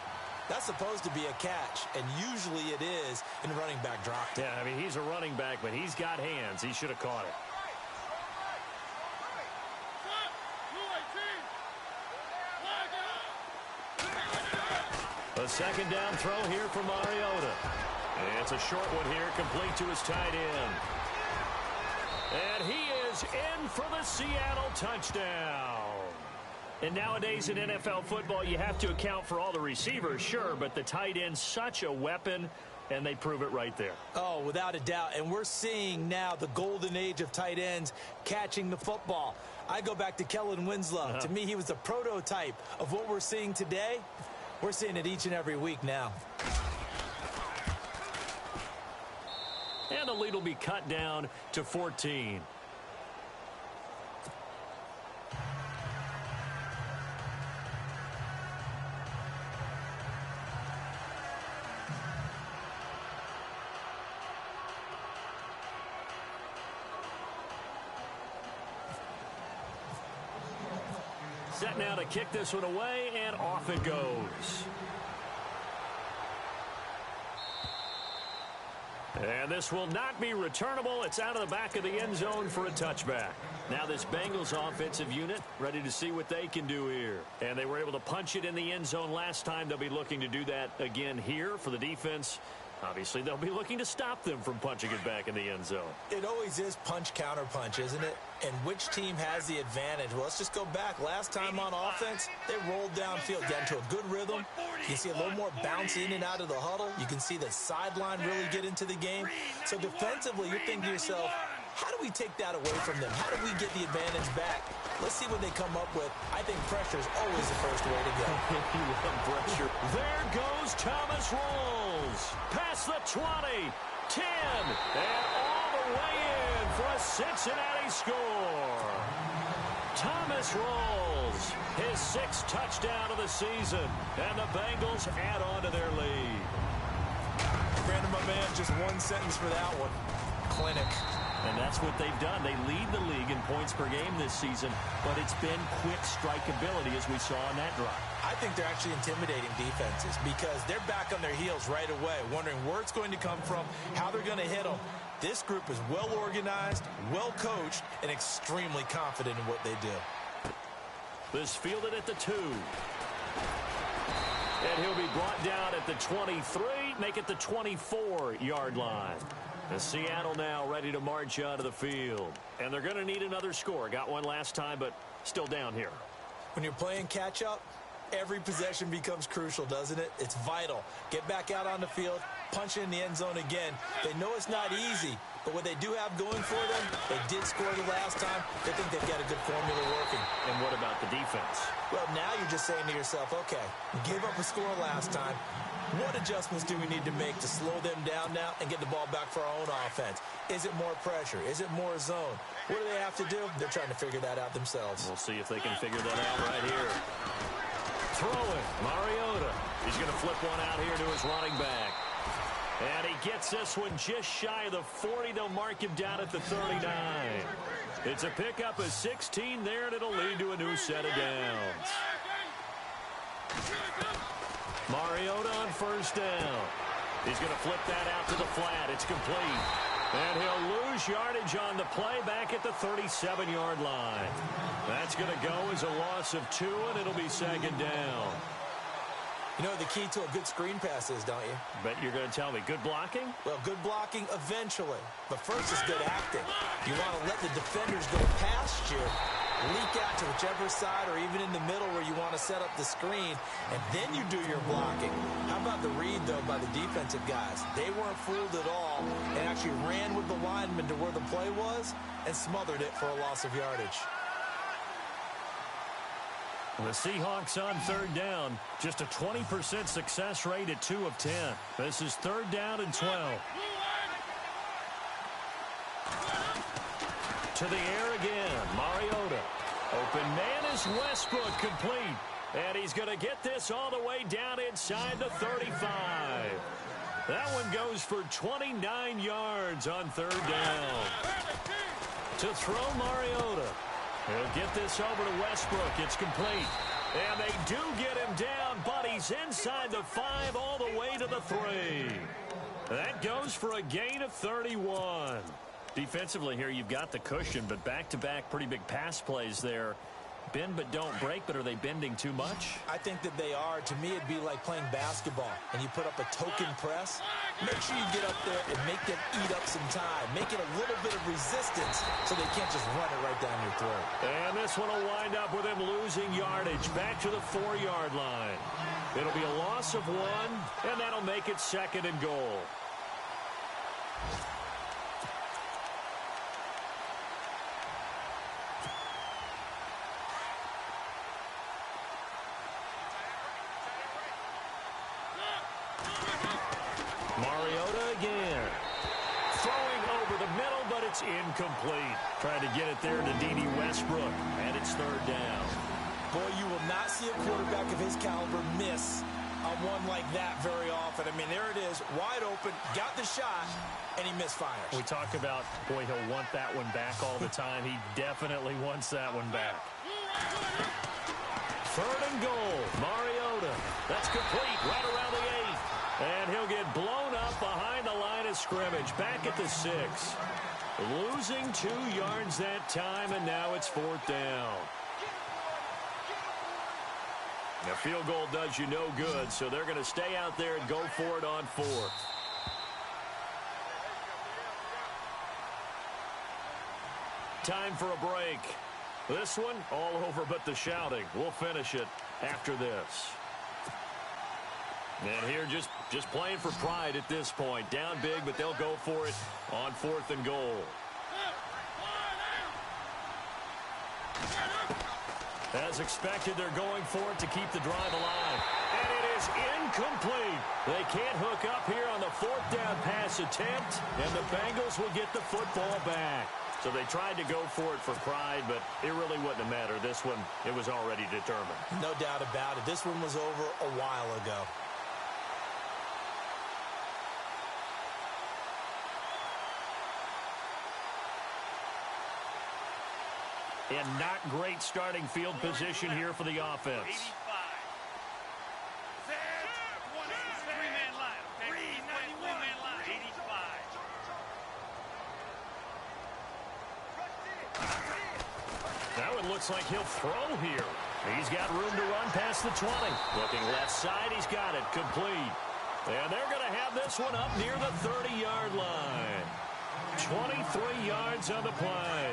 That's supposed to be a catch, and usually it is, and the running back dropped it. Yeah, I mean, he's a running back, but he's got hands. He should have caught it. A second down throw here for Mariota. And it's a short one here, complete to his tight end. And he is in for the Seattle touchdown. And nowadays in NFL football, you have to account for all the receivers, sure, but the tight end's such a weapon, and they prove it right there. Oh, without a doubt. And we're seeing now the golden age of tight ends catching the football. I go back to Kellen Winslow. To me, he was the prototype of what we're seeing today. We're seeing it each and every week now. And the lead will be cut down to 14. Set now to kick this one away, and off it goes. And this will not be returnable. It's out of the back of the end zone for a touchback. Now this Bengals offensive unit ready to see what they can do here. And they were able to punch it in the end zone last time. They'll be looking to do that again here for the defense. Obviously, they'll be looking to stop them from punching it back in the end zone. It always is punch-counter-punch, isn't it? And which team has the advantage? Well, let's just go back. Last time on offense, they rolled downfield, got into a good rhythm. You can see a little more bounce in and out of the huddle. You can see the sideline really get into the game. So defensively, you're thinking to yourself, how do we take that away from them? How do we get the advantage back? Let's see what they come up with. I think pressure is always the first way to go. You love pressure. There goes Thomas Rolls. Past the 20, 10, and all the way in for a Cincinnati score. Thomas Rolls, his 6th touchdown of the season, and the Bengals add on to their lead. Brandon, my man, just one sentence for that one. Clinic. And that's what they've done. They lead the league in points per game this season, but it's been quick strike ability as we saw on that drive. I think they're actually intimidating defenses because they're back on their heels right away, wondering where it's going to come from, how they're going to hit them. This group is well organized, well coached, and extremely confident in what they do. This fielded at the 2. And he'll be brought down at the 23, make it the 24-yard line. And Seattle now ready to march onto the field. And they're going to need another score. Got one last time, but still down here. When you're playing catch-up, every possession becomes crucial, doesn't it? It's vital. Get back out on the field, punch in the end zone again. They know it's not easy, but what they do have going for them, they did score the last time. They think they've got a good formula working. And what about the defense? Well, now you're just saying to yourself, okay, we gave up a score last time. What adjustments do we need to make to slow them down now and get the ball back for our own offense? Is it more pressure? Is it more zone? What do they have to do? They're trying to figure that out themselves. We'll see if they can figure that out right here. Throwing, Mariota. He's going to flip one out here to his running back. And he gets this one just shy of the 40. They'll mark him down at the 39. It's a pickup of 16 there, and it'll lead to a new set of downs. Mariota on first down. He's going to flip that out to the flat. It's complete. And he'll lose yardage on the play back at the 37-yard line. That's going to go as a loss of 2, and it'll be second down. You know what the key to a good screen pass is, don't you? Bet you're going to tell me. Good blocking? Well, good blocking eventually. But first is good acting. You want to let the defenders go past you, leak out to whichever side or even in the middle where you want to set up the screen, and then you do your blocking. How about the read, though, by the defensive guys? They weren't fooled at all and actually ran with the lineman to where the play was and smothered it for a loss of yardage. The Seahawks on third down. Just a 20% success rate at 2 of 10. This is third down and 12. To the air again. Mariota. Open man is Westbrook, complete. And he's going to get this all the way down inside the 35. That one goes for 29 yards on third down. To throw Mariota. He'll get this over to Westbrook. It's complete. And they do get him down, but he's inside the 5 all the way to the 3. That goes for a gain of 31. Defensively here, you've got the cushion, but back-to-back pretty big pass plays there. Bend but don't break, but are they bending too much? I think that they are. To me, it'd be like playing basketball, and you put up a token press. Make sure you get up there and make them eat up some time. Make it a little bit of resistance so they can't just run it right down your throat. And this one will wind up with him losing yardage back to the 4-yard line. It'll be a loss of 1, and that'll make it second and goal. Mariota again. Throwing over the middle, but it's incomplete. Trying to get it there to D.D. Westbrook, and it's third down. Boy, you will not see a quarterback of his caliber miss on one like that very often. I mean, there it is, wide open, got the shot, and he misfires. We talk about, boy, he'll want that one back all the time. He definitely wants that one back. Third and goal, Mariota. That's complete right around the 8. And he'll get blown up behind the line of scrimmage, back at the 6. Losing 2 yards that time, and now it's fourth down. The field goal does you no good, so they're going to stay out there and go for it on 4th. Time for a break. This one, all over but the shouting. We'll finish it after this. And here just playing for pride at this point. Down big, but they'll go for it on 4th and goal. As expected, they're going for it to keep the drive alive. And it is incomplete. They can't hook up here on the 4th down pass attempt, and the Bengals will get the football back. So they tried to go for it for pride, but it really wouldn't have mattered. This one, it was already determined. No doubt about it. This one was over a while ago. And not great starting field position here for the offense. Now it looks like he'll throw here. He's got room to run past the 20. Looking left side, he's got it complete. And they're going to have this one up near the 30-yard line. 23 yards on the play.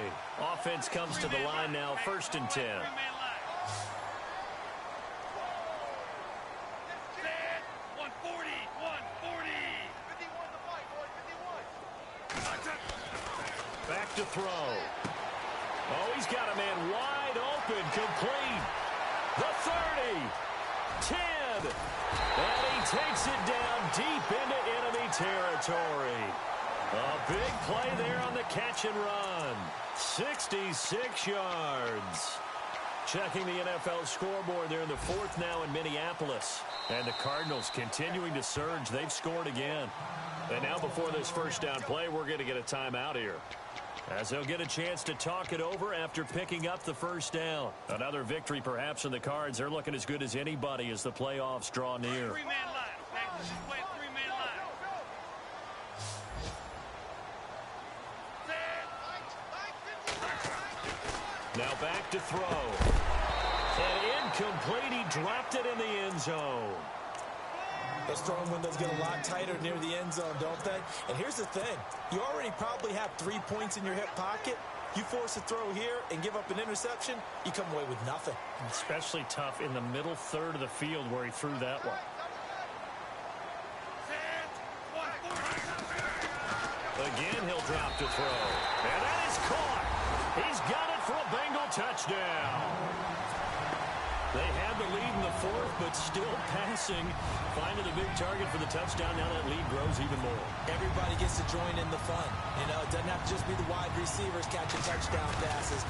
Offense comes to the line now, 1st and 10. Back to throw. Oh, he's got a man wide open, complete. The 30, 10, and he takes it down deep into enemy territory. A big play there on the catch and run. 66 yards. Checking the NFL scoreboard, they're in the 4th now in Minneapolis. And the Cardinals continuing to surge. They've scored again. And now before this first down play, we're going to get a timeout here, as they'll get a chance to talk it over after picking up the first down. Another victory perhaps in the cards. They're looking as good as anybody as the playoffs draw near. Three-man line, okay? Just play a three-man line. Now back to throw. And incomplete. He dropped it in the end zone. Those throwing windows get a lot tighter near the end zone, don't they? And here's the thing. You already probably have 3 points in your hip pocket. You force a throw here and give up an interception, you come away with nothing. Especially tough in the middle third of the field where he threw that one. Again, he'll drop to throw. And that is caught. He's got it for a Bengal touchdown. They had the lead in the fourth, but still passing. Finding the big target for the touchdown. Now that lead grows even more. Everybody gets to join in the fun. You know, it doesn't have to just be the wide receivers catching touchdown passes.